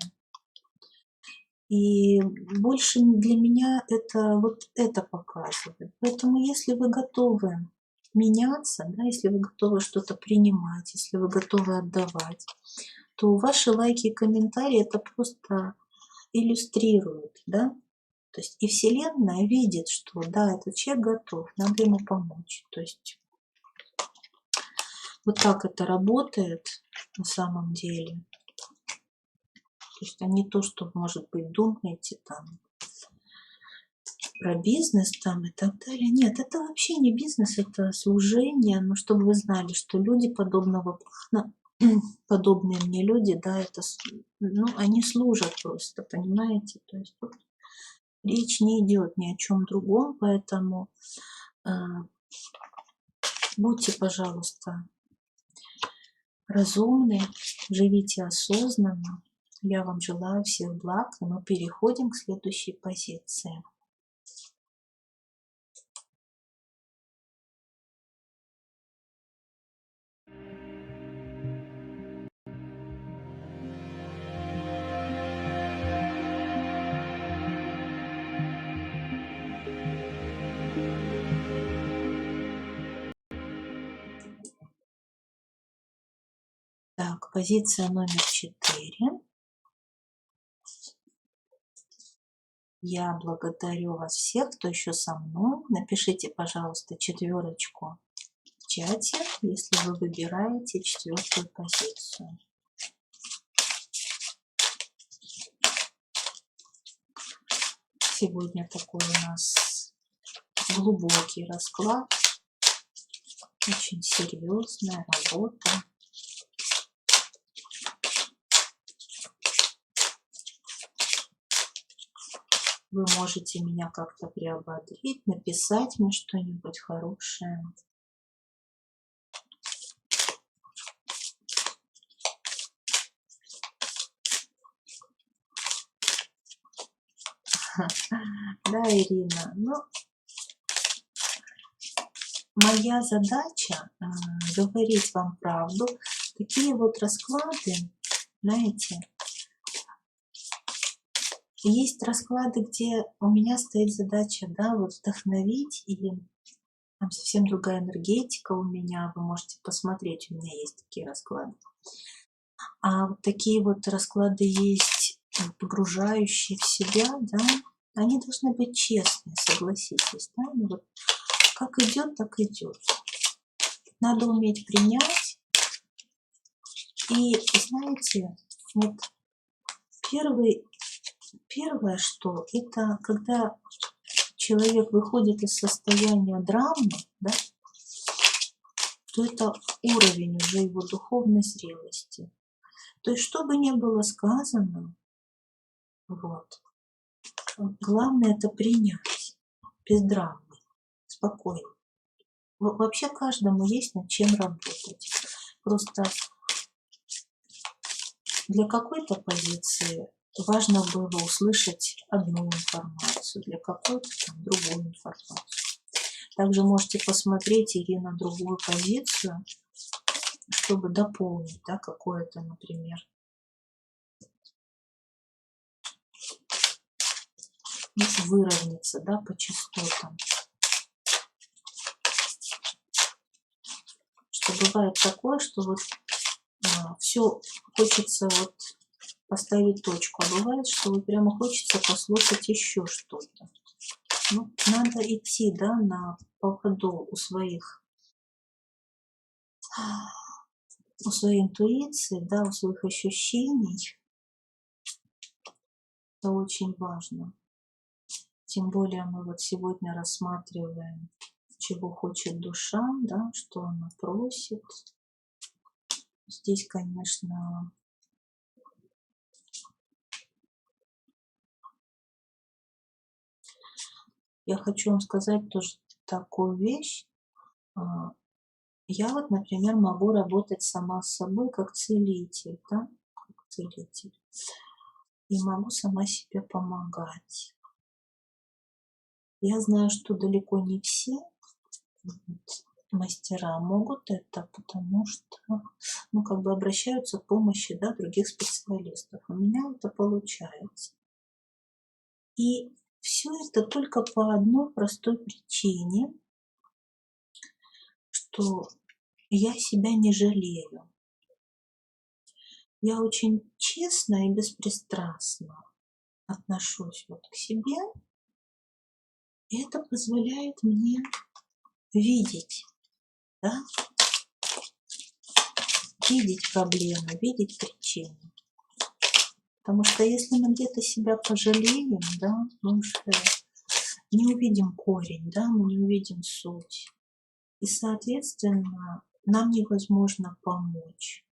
И больше для меня это вот это показывает. Поэтому если вы готовы меняться, да, если вы готовы что-то принимать, если вы готовы отдавать, то ваши лайки и комментарии это просто иллюстрируют, да. То есть и Вселенная видит, что да, этот человек готов, надо ему помочь. То есть вот так это работает на самом деле. То есть, а не то, что, может быть, думаете там про бизнес там и так далее. Нет, это вообще не бизнес, это служение. Но чтобы вы знали, что люди подобного плана, подобные мне люди, да, это, ну, они служат просто, понимаете? То есть тут речь не идет ни о чем другом, поэтому будьте, пожалуйста, разумны, живите осознанно. Я вам желаю всех благ, и мы переходим к следующей позиции. Так, позиция номер 4. Я благодарю вас всех, кто еще со мной. Напишите, пожалуйста, 4 в чате, если вы выбираете 4-ю позицию. Сегодня такой у нас глубокий расклад, очень серьезная работа. Вы можете меня как-то приободрить, написать мне что-нибудь хорошее. Да, Ирина? Ну, моя задача говорить вам правду. Такие вот расклады, знаете, есть расклады, где у меня стоит задача, да, вот вдохновить, или там совсем другая энергетика у меня, вы можете посмотреть, у меня есть такие расклады. А вот такие вот расклады есть, погружающие в себя, да, они должны быть честные, согласитесь, да, ну вот как идет, так идет. Надо уметь принять. И знаете, вот первое, что это когда человек выходит из состояния драмы, да, то это уровень уже его духовной зрелости. То есть, что бы ни было сказано, вот, главное это принять, без драмы, спокойно. Вообще каждому есть над чем работать. Просто для какой-то позиции важно было услышать одну информацию, для какой-то там другую информацию. Также можете посмотреть, Ирина, другую позицию, чтобы дополнить, да, какое-то, например, выровняться, да, по частотам. Что бывает такое, что вот все хочется вот поставить точку, а бывает, что вот прямо хочется послушать еще что-то. Ну, надо идти, да, на поводу у своей интуиции, да, у своих ощущений. Это очень важно. Тем более мы вот сегодня рассматриваем, чего хочет душа, да, что она просит. Здесь, конечно, я хочу вам сказать тоже такую вещь. Я вот, например, могу работать сама с собой как целитель, да, как целитель. И могу сама себе помогать. Я знаю, что далеко не все мастера могут это, потому что, ну, как бы обращаются к помощи, да, других специалистов. У меня это получается. И все это только по одной простой причине, что я себя не жалею. Я очень честно и беспристрастно отношусь вот к себе, и это позволяет мне видеть, да, видеть проблемы, видеть причины. Потому что если мы где-то себя пожалеем, да, мы уже не увидим корень, да, мы не увидим суть. И, соответственно, нам невозможно помочь.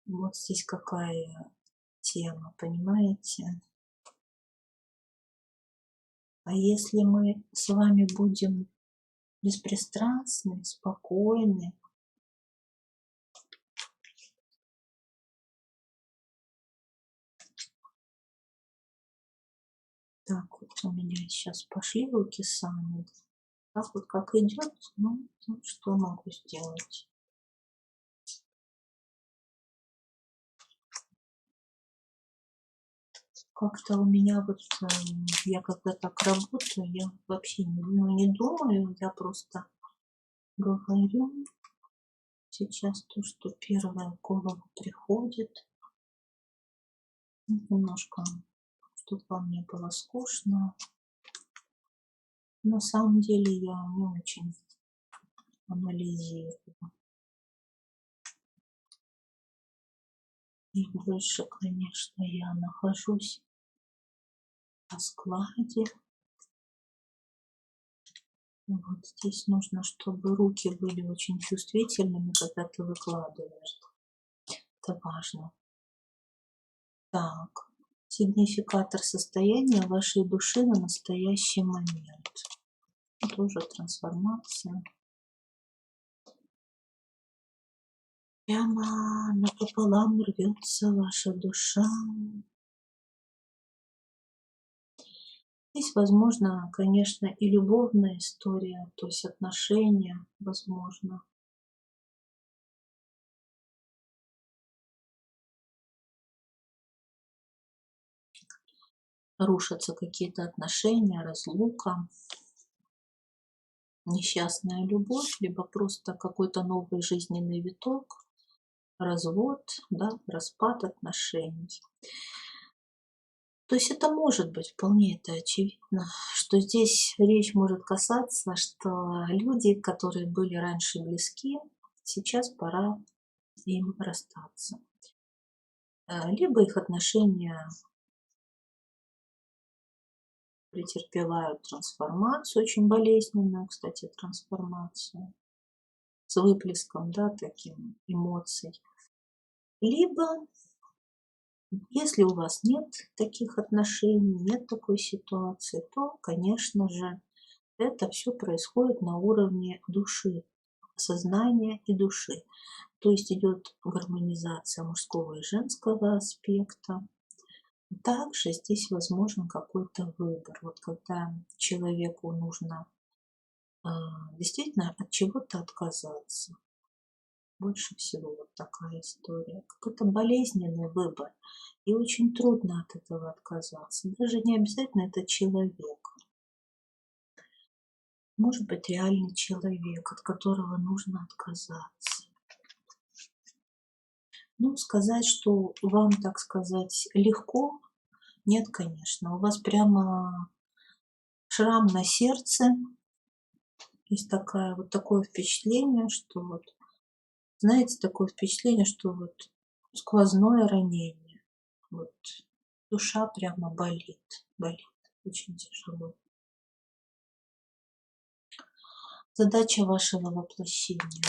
Вот здесь какая тема, понимаете? А если мы с вами будем беспристрастны, спокойны, так вот у меня сейчас пошли руки сами, так вот как идет, ну что могу сделать? Как-то у меня вот, я когда так работаю, я вообще не думаю, я просто говорю сейчас то, что первое в голову приходит. Немножко, чтобы вам не было скучно. На самом деле я не очень анализирую. И больше, конечно, я нахожусь в раскладе. Вот здесь нужно, чтобы руки были очень чувствительными, когда ты выкладываешь. Это важно. Так, сигнификатор состояния вашей души на настоящий момент. Тоже трансформация. Прямо напополам рвется ваша душа. Здесь, возможно, конечно, и любовная история, то есть отношения, возможно. Рушатся какие-то отношения, разлука, несчастная любовь, либо просто какой-то новый жизненный виток, развод, да, распад отношений. То есть это может быть, вполне это очевидно, что здесь речь может касаться, что люди, которые были раньше близки, сейчас пора им расстаться. Либо их отношения претерпевают трансформацию, очень болезненную, кстати, трансформацию, с выплеском, да, таким эмоций. Либо, если у вас нет таких отношений, нет такой ситуации, то, конечно же, это все происходит на уровне души, сознания и души. То есть идет гармонизация мужского и женского аспекта. Также здесь возможен какой-то выбор. Вот когда человеку нужно действительно от чего-то отказаться. Больше всего вот такая история. Какой-то болезненный выбор. И очень трудно от этого отказаться. Даже не обязательно это человек. Может быть, реальный человек, от которого нужно отказаться. Ну, сказать, что вам, так сказать, легко, нет, конечно. У вас прямо шрам на сердце. Есть вот такое впечатление, что вот, знаете, такое впечатление, что вот сквозное ранение. Вот душа прямо болит очень тяжело. Задача вашего воплощения.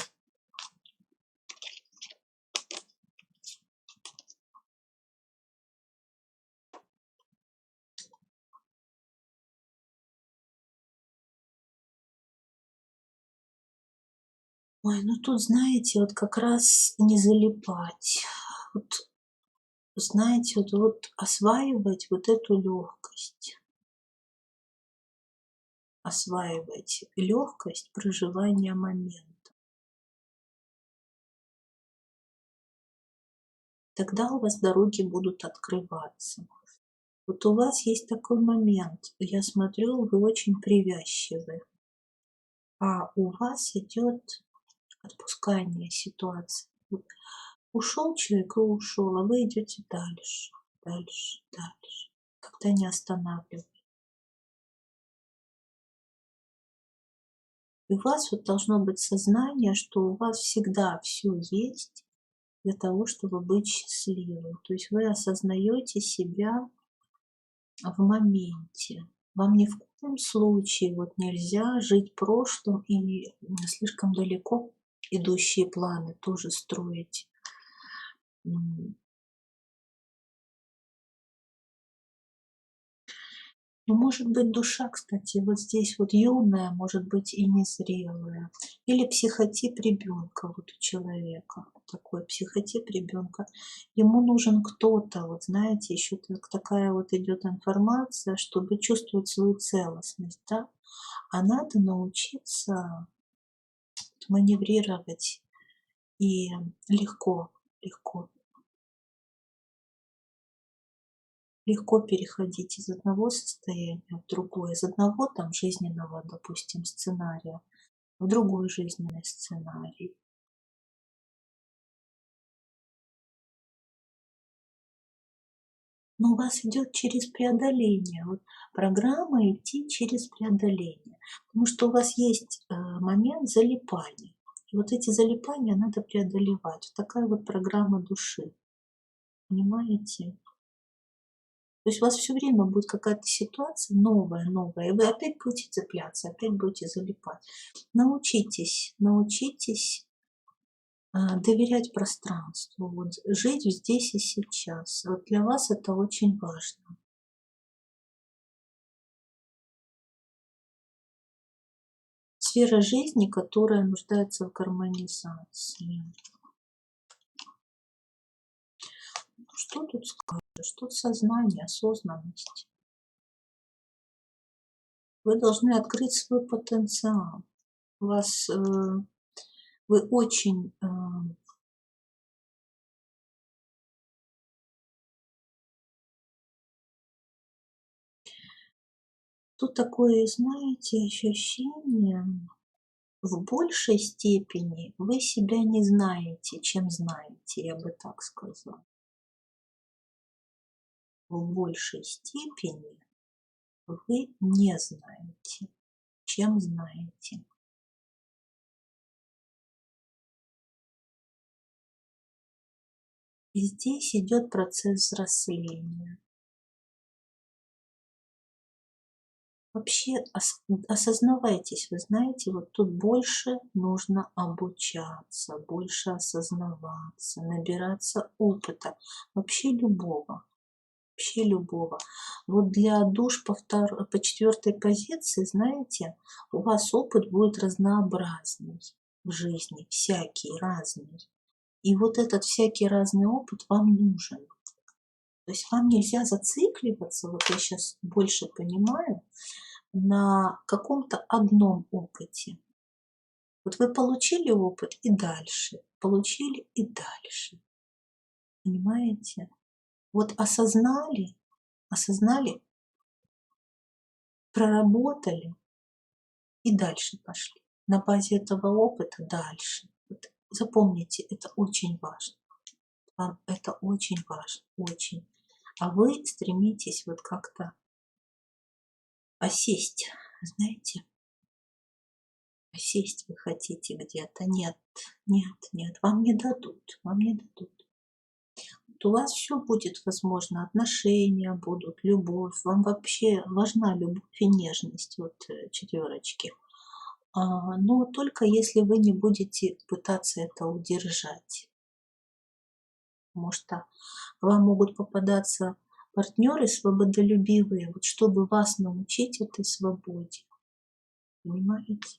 Ой, ну тут, знаете, вот как раз не залипать. Вот, знаете, вот осваивать вот эту легкость. Осваивать легкость проживания момента. Тогда у вас дороги будут открываться. Вот у вас есть такой момент. Я смотрю, вы очень привязчивы. А у вас идет отпускание ситуации. Вот ушел человек и ушел, а вы идете дальше, дальше, дальше. Когда не останавливаетесь. И у вас вот должно быть сознание, что у вас всегда все есть для того, чтобы быть счастливым. То есть вы осознаете себя в моменте. Вам ни в коем случае вот нельзя жить прошлым и слишком далеко идущие планы тоже строить. Ну, может быть, душа, кстати, вот здесь вот юная, может быть, и незрелая. Или психотип ребенка вот у человека. Такой психотип ребенка. Ему нужен кто-то, вот знаете, еще такая вот идет информация, чтобы чувствовать свою целостность, да? А надо научиться маневрировать и легко, легко, легко переходить из одного состояния в другое, из одного там жизненного, допустим, сценария в другой жизненный сценарий. Но у вас идет через преодоление. Вот программа идти через преодоление. Потому что у вас есть момент залипания. И вот эти залипания надо преодолевать. Вот такая вот программа души. Понимаете? То есть у вас все время будет какая-то ситуация новая, новая, и вы опять будете цепляться, опять будете залипать. Научитесь доверять пространству, вот жить здесь и сейчас. Вот для вас это очень важно. Сфера жизни, которая нуждается в гармонизации. Что тут скажешь? Тут сознание, осознанность. Вы должны открыть свой потенциал. У вас, вы очень, тут такое, знаете, ощущение, в большей степени вы себя не знаете, чем знаете, я бы так сказала. В большей степени вы не знаете, чем знаете. И здесь идет процесс взросления. Вообще осознавайтесь, вы знаете, вот тут больше нужно обучаться, больше осознаваться, набираться опыта, вообще любого, вообще любого. Вот для душ по четвертой позиции, знаете, у вас опыт будет разнообразный в жизни, всякий, разный. И вот этот всякий разный опыт вам нужен. То есть вам нельзя зацикливаться, вот я сейчас больше понимаю, на каком-то одном опыте. Вот вы получили опыт и дальше, получили и дальше. Понимаете? Вот осознали, проработали и дальше пошли. На базе этого опыта дальше. Вот запомните, это очень важно. Вам это очень важно, очень. А вы стремитесь вот как-то осесть, знаете, осесть вы хотите где-то. Нет, нет, нет, вам не дадут, вам не дадут. Вот у вас все будет возможно, отношения будут, любовь. Вам вообще важна любовь и нежность, вот четверочки. Но только если вы не будете пытаться это удержать. Потому что вам могут попадаться партнеры свободолюбивые, вот чтобы вас научить этой свободе. Понимаете?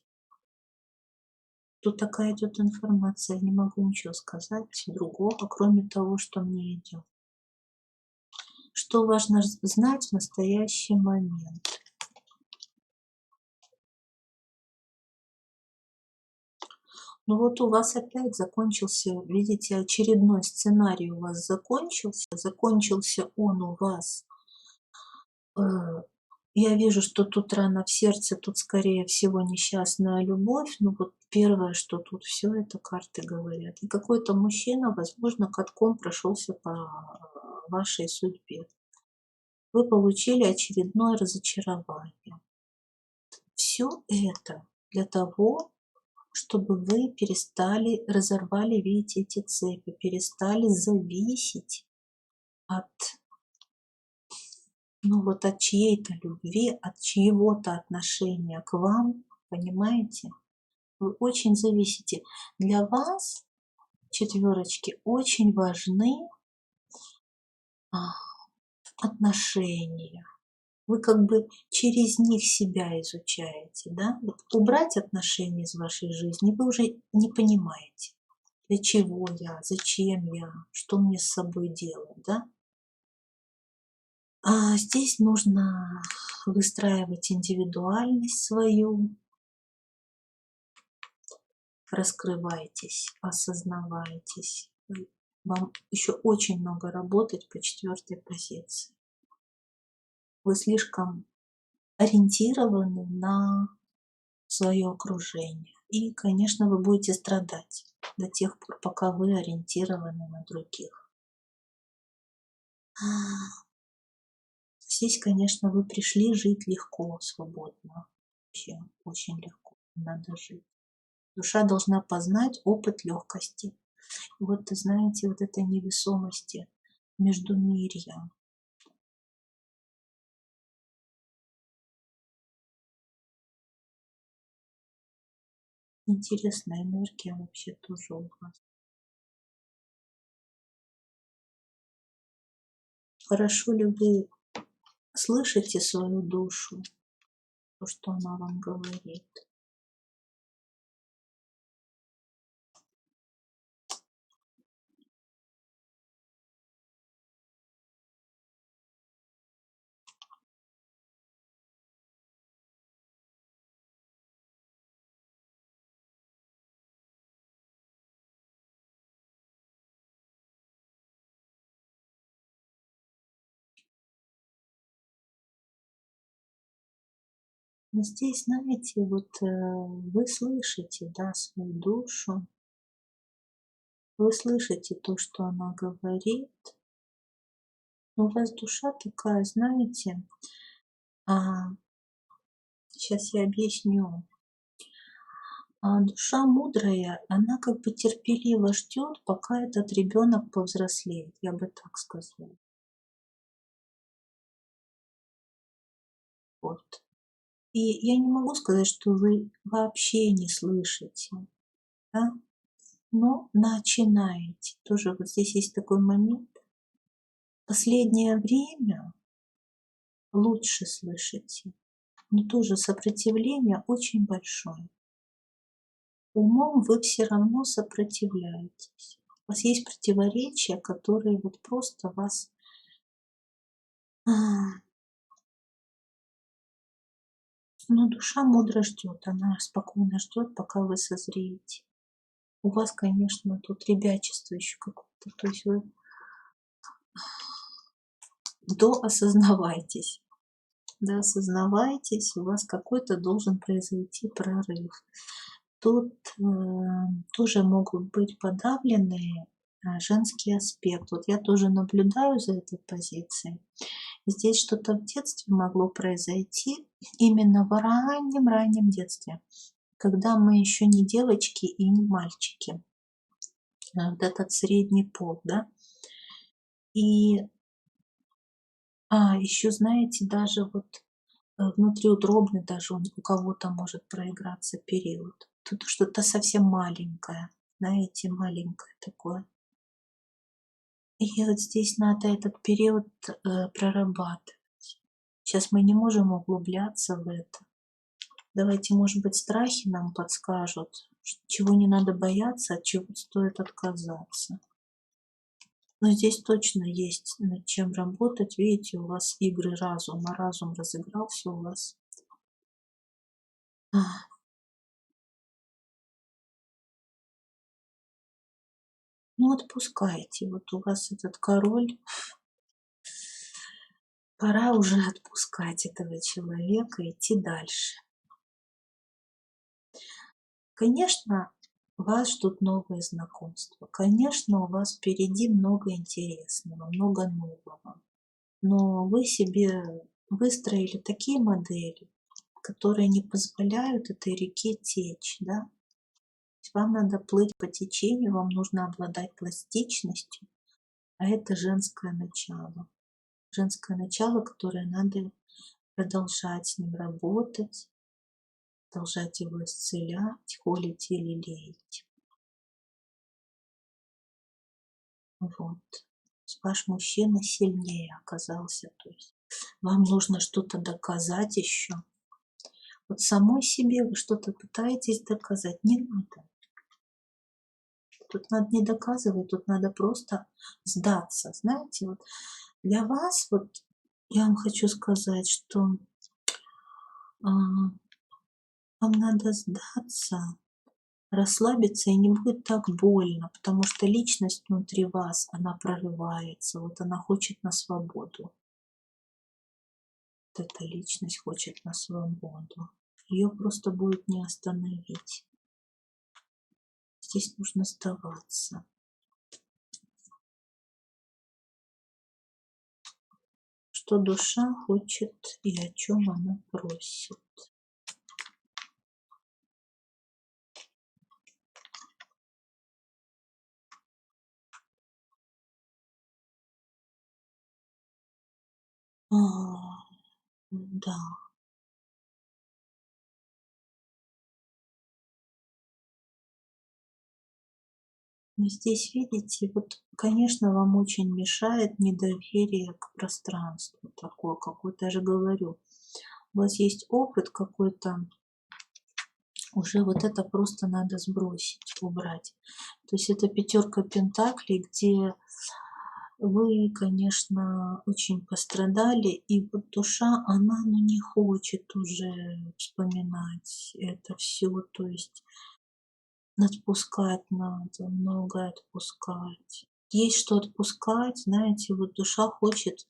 Тут такая идет информация, я не могу ничего сказать другого, кроме того, что мне идет. Что важно знать в настоящий момент? Ну вот у вас опять закончился, видите, очередной сценарий у вас закончился. Закончился он у вас. Я вижу, что тут рана в сердце, тут скорее всего несчастная любовь. Ну вот первое, что тут все это карты говорят. И какой-то мужчина, возможно, катком прошелся по вашей судьбе. Вы получили очередное разочарование. Все это для того, чтобы вы перестали, разорвали, видите, эти цепи, перестали зависеть от, ну вот от чьей-то любви, от чьего-то отношения к вам, понимаете? Вы очень зависите. Для вас, четверочки, очень важны отношения. Вы как бы через них себя изучаете, да? Вот убрать отношения из вашей жизни вы уже не понимаете. Для чего я, зачем я, что мне с собой делать, да? А здесь нужно выстраивать индивидуальность свою, раскрывайтесь, осознавайтесь. Вам еще очень много работать по четвертой позиции. Вы слишком ориентированы на свое окружение. И, конечно, вы будете страдать до тех пор, пока вы ориентированы на других. Здесь, конечно, вы пришли жить легко, свободно. Вообще очень легко. Надо жить. Душа должна познать опыт легкости. Вот, знаете, вот этой невесомости, междумирья. Интересная энергия вообще тоже у вас. Хорошо ли вы слышите свою душу, то, что она вам говорит? Но здесь, знаете, вот вы слышите, да, свою душу, вы слышите то, что она говорит, но у вас душа такая, знаете, сейчас я объясню. Душа мудрая, она как бы терпеливо ждет, пока этот ребенок повзрослеет, я бы так сказала. Вот. И я не могу сказать, что вы вообще не слышите, да, но начинаете. Тоже вот здесь есть такой момент. Последнее время лучше слышите, но тоже сопротивление очень большое. Умом вы все равно сопротивляетесь. У вас есть противоречия, которые вот просто вас но душа мудро ждет, она спокойно ждет, пока вы созреете. У вас, конечно, тут ребячество еще какое-то, то есть вы доосознавайтесь. Доосознавайтесь, у вас какой-то должен произойти прорыв. Тут тоже могут быть подавленные женский аспект. Вот я тоже наблюдаю за этой позицией. Здесь что-то в детстве могло произойти, именно в раннем-раннем детстве, когда мы еще не девочки и не мальчики. Вот этот средний пол, да. И еще, знаете, даже вот внутриутробный даже у кого-то может проиграться период. Тут что-то совсем маленькое, знаете, маленькое такое. И вот здесь надо этот период прорабатывать. Сейчас мы не можем углубляться в это. Давайте, может быть, страхи нам подскажут, чего не надо бояться, от чего стоит отказаться. Но здесь точно есть над чем работать. Видите, у вас игры разума. Разум разыгрался у вас. Ну, отпускайте. Вот у вас этот король. Пора уже отпускать этого человека, идти дальше. Конечно, вас ждут новые знакомства. Конечно, у вас впереди много интересного, много нового. Но вы себе выстроили такие модели, которые не позволяют этой реке течь, да? Вам надо плыть по течению, вам нужно обладать пластичностью, а это женское начало. Женское начало, которое надо продолжать с ним работать, продолжать его исцелять, холить или лелеять. Вот. Ваш мужчина сильнее оказался, то есть вам нужно что-то доказать еще. Вот самой себе вы что-то пытаетесь доказать, не надо. Тут надо не доказывать, тут надо просто сдаться. Знаете, вот для вас, вот я вам хочу сказать, что вам надо сдаться, расслабиться, и не будет так больно, потому что личность внутри вас, она прорывается, вот она хочет на свободу. Вот эта личность хочет на свободу. Ее просто будет не остановить. Здесь нужно сдаваться. Что душа хочет и о чем она просит. Да. Но здесь, видите, вот, конечно, вам очень мешает недоверие к пространству такое какое-то, я же говорю. У вас есть опыт какой-то, уже вот это просто надо сбросить, убрать. То есть это пятерка пентаклей, где вы, конечно, очень пострадали, и вот душа, она не хочет уже вспоминать это все, то есть отпускать надо, многое отпускать. Есть что отпускать, знаете, вот душа хочет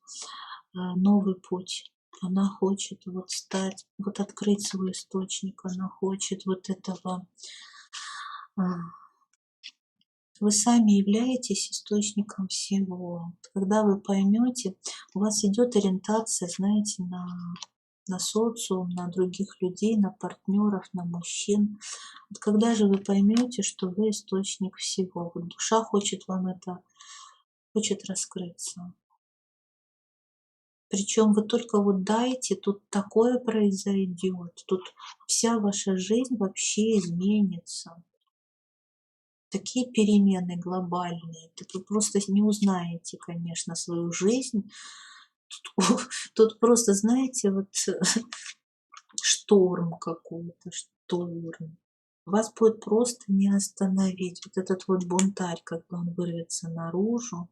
новый путь. Она хочет вот стать, вот открыть свой источник, она хочет вот этого. а, Вы сами являетесь источником всего. Когда вы поймете, у вас идет ориентация, знаете, на социум, на других людей, на партнеров, на мужчин. Вот когда же вы поймете, что вы источник всего, вот душа хочет вам это, хочет раскрыться. Причем вы только вот дайте, тут такое произойдет, тут вся ваша жизнь вообще изменится. Такие перемены глобальные, вы просто не узнаете, конечно, свою жизнь. Тут просто, знаете, вот шторм какой-то, шторм. Вас будет просто не остановить. Вот этот вот бунтарь, когда он вырвется наружу,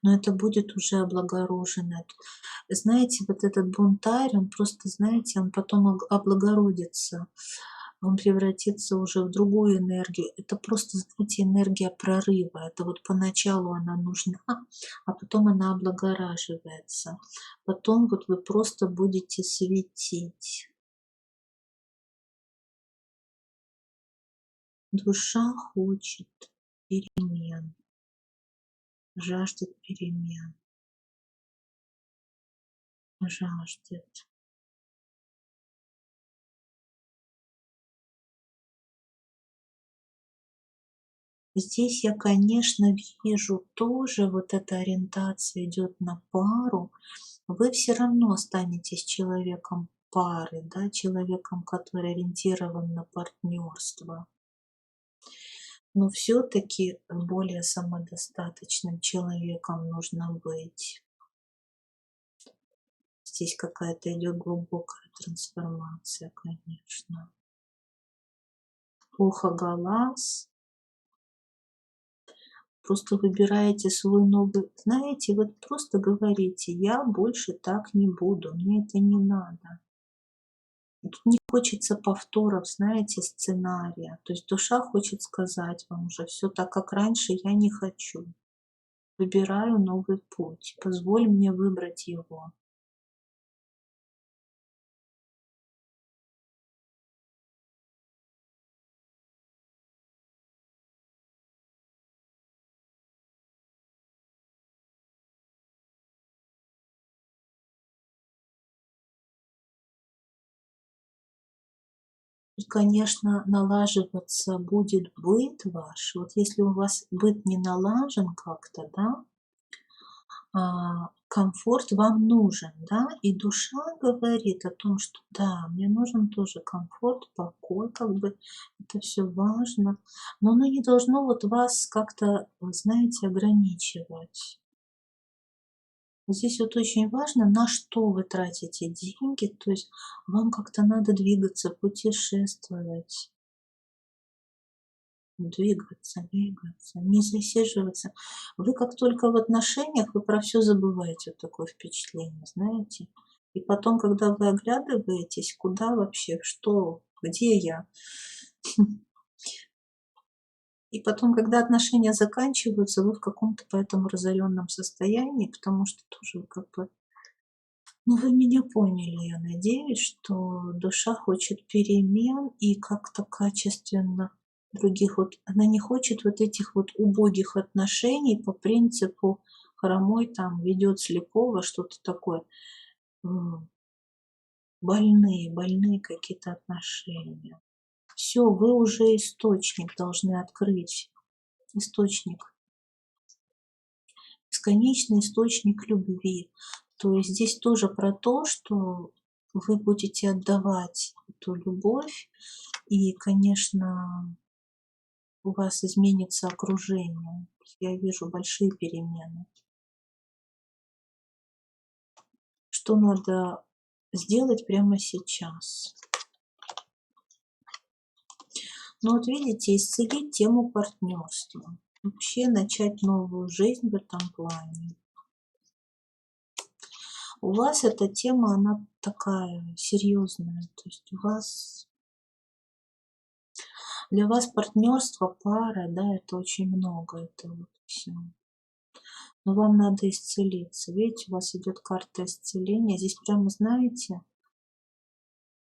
но это будет уже облагороженное. Знаете, вот этот бунтарь, он просто, знаете, он потом облагородится, он превратится уже в другую энергию. Это просто, знаете, энергия прорыва. Это вот поначалу она нужна, а потом она облагораживается. Потом вот вы просто будете светить. Душа хочет перемен, жаждет перемен, жаждет. Здесь я, конечно, вижу тоже вот эта ориентация идет на пару. Вы все равно останетесь человеком пары, да, человеком, который ориентирован на партнерство. Но все-таки более самодостаточным человеком нужно быть. Здесь какая-то идет глубокая трансформация, конечно. Ухо-глаз. Просто выбираете свой новый, знаете, вот просто говорите, я больше так не буду, мне это не надо. Тут не хочется повторов, знаете, сценария. То есть душа хочет сказать вам уже все так, как раньше, я не хочу. Выбираю новый путь, позволь мне выбрать его. И, конечно, налаживаться будет быт ваш. Вот если у вас быт не налажен как-то, да, комфорт вам нужен, да, и душа говорит о том, что да, мне нужен тоже комфорт, покой, как бы это все важно, но оно не должно вот вас как-то, знаете, ограничивать. Здесь вот очень важно, на что вы тратите деньги, то есть вам как-то надо двигаться, путешествовать. Двигаться, не засиживаться. Вы как только в отношениях, вы про все забываете, вот такое впечатление, знаете. И потом, когда вы оглядываетесь, куда вообще, что, где я? И потом, когда отношения заканчиваются, вы в каком-то поэтому разоренном состоянии, потому что тоже как бы, ну, вы меня поняли, я надеюсь, что душа хочет перемен и как-то качественно других. Вот она не хочет вот этих вот убогих отношений по принципу хромой там ведет слепого, что-то такое. Больные какие-то отношения. Все, вы уже источник должны открыть. Источник. Бесконечный источник любви. То есть здесь тоже про то, что вы будете отдавать эту любовь, и, конечно, у вас изменится окружение. Я вижу большие перемены. Что надо сделать прямо сейчас? Ну вот видите, исцелить тему партнерства. Вообще начать новую жизнь в этом плане. У вас эта тема, она такая серьезная. То есть у вас для вас партнерство, пара, да, это очень много, это вот все. но вам надо исцелиться. Видите, у вас идет карта исцеления. Здесь прямо, знаете,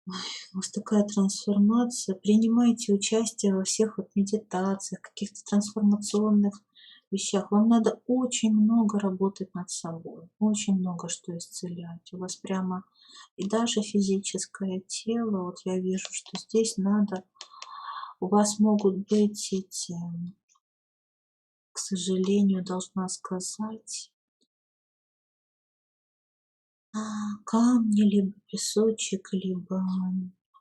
у вас такая трансформация. Принимайте участие во всех вот медитациях, каких-то трансформационных вещах. Вам надо очень много работать над собой, очень много что исцелять. У вас прямо и даже физическое тело, вот я вижу, что здесь надо, у вас могут быть эти, к сожалению, должна сказать, камни, либо песочек, либо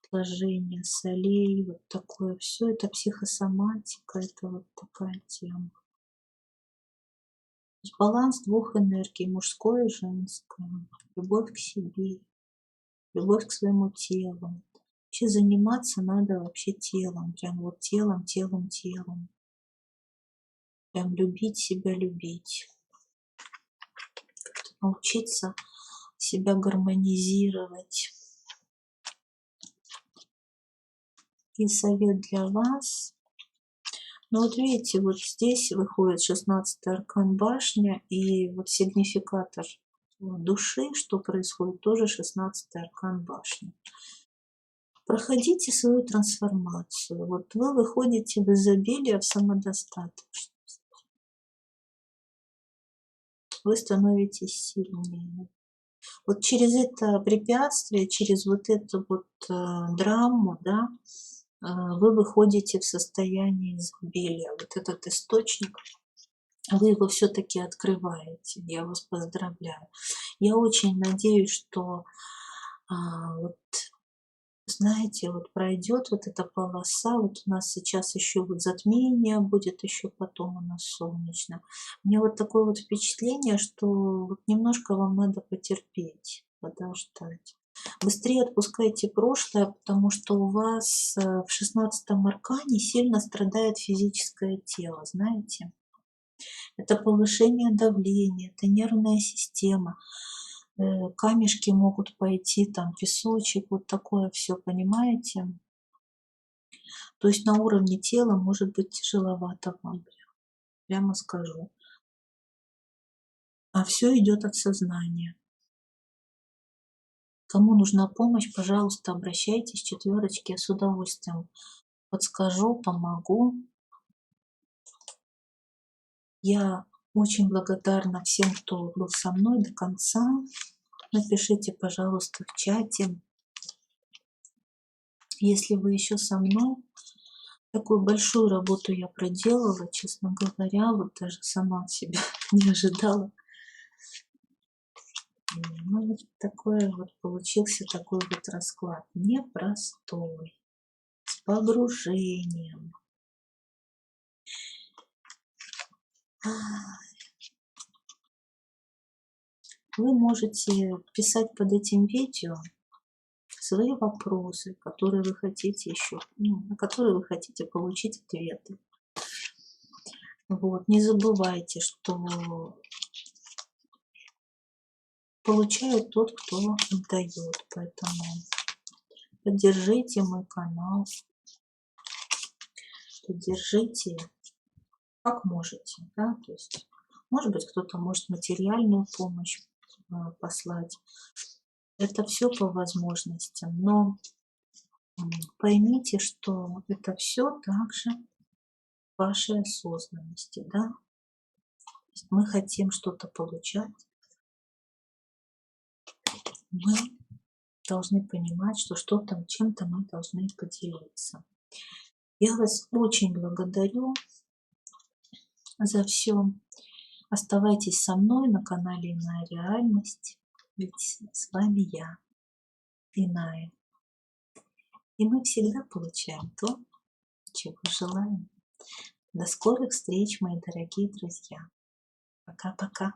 отложение солей, вот такое все, это психосоматика, это вот такая тема. То есть баланс двух энергий, мужской и женской, любовь к себе, любовь к своему телу. Вообще заниматься надо вообще телом, прям вот телом, телом, телом. Прям любить себя, любить. Как-то научиться себя гармонизировать. И совет для вас. Ну вот видите, вот здесь выходит 16-й аркан башня и вот сигнификатор души, что происходит, тоже 16-й аркан башни. Проходите свою трансформацию. Вот вы выходите в изобилие, в самодостаточность. Вы становитесь сильнее. Вот через это препятствие, через вот эту вот драму, да, вы выходите в состояние изобилия. Вот этот источник, вы его все-таки открываете. Я вас поздравляю. Я очень надеюсь, что вот, знаете, вот пройдет вот эта полоса, вот у нас сейчас еще вот затмение будет, еще потом у нас солнечно. Мне вот такое вот впечатление, что вот немножко вам надо потерпеть, подождать. Быстрее отпускайте прошлое, потому что у вас в 16-м аркане сильно страдает физическое тело, знаете. Это повышение давления, это нервная система. Камешки могут пойти, там песочек, вот такое все, понимаете? То есть на уровне тела может быть тяжеловато вам, прямо скажу. А все идет от сознания. Кому нужна помощь, пожалуйста, обращайтесь, четверочки, я с удовольствием подскажу, помогу. Я очень благодарна всем, кто был со мной до конца. Напишите, пожалуйста, в чате, если вы еще со мной. Такую большую работу я проделала, честно говоря, вот даже сама от себя не ожидала. Ну, вот такой вот получился такой вот расклад. Непростой, с погружением. Вы можете писать под этим видео свои вопросы, которые вы хотите еще, на которые вы хотите получить ответы. Вот. Не забывайте, что получает тот, кто отдает. Поэтому поддержите мой канал, поддержите как можете. Да? То есть, может быть, кто-то может материальную помощь послать. Это все по возможностям. Но поймите, что это все также вашей осознанности. Да? Мы хотим что-то получать. Мы должны понимать, что что-то, чем-то мы должны поделиться. Я вас очень благодарю за все. Оставайтесь со мной на канале Иная Реальность. Ведь с вами я, Иная. И мы всегда получаем то, чего желаем. До скорых встреч, мои дорогие друзья. Пока-пока.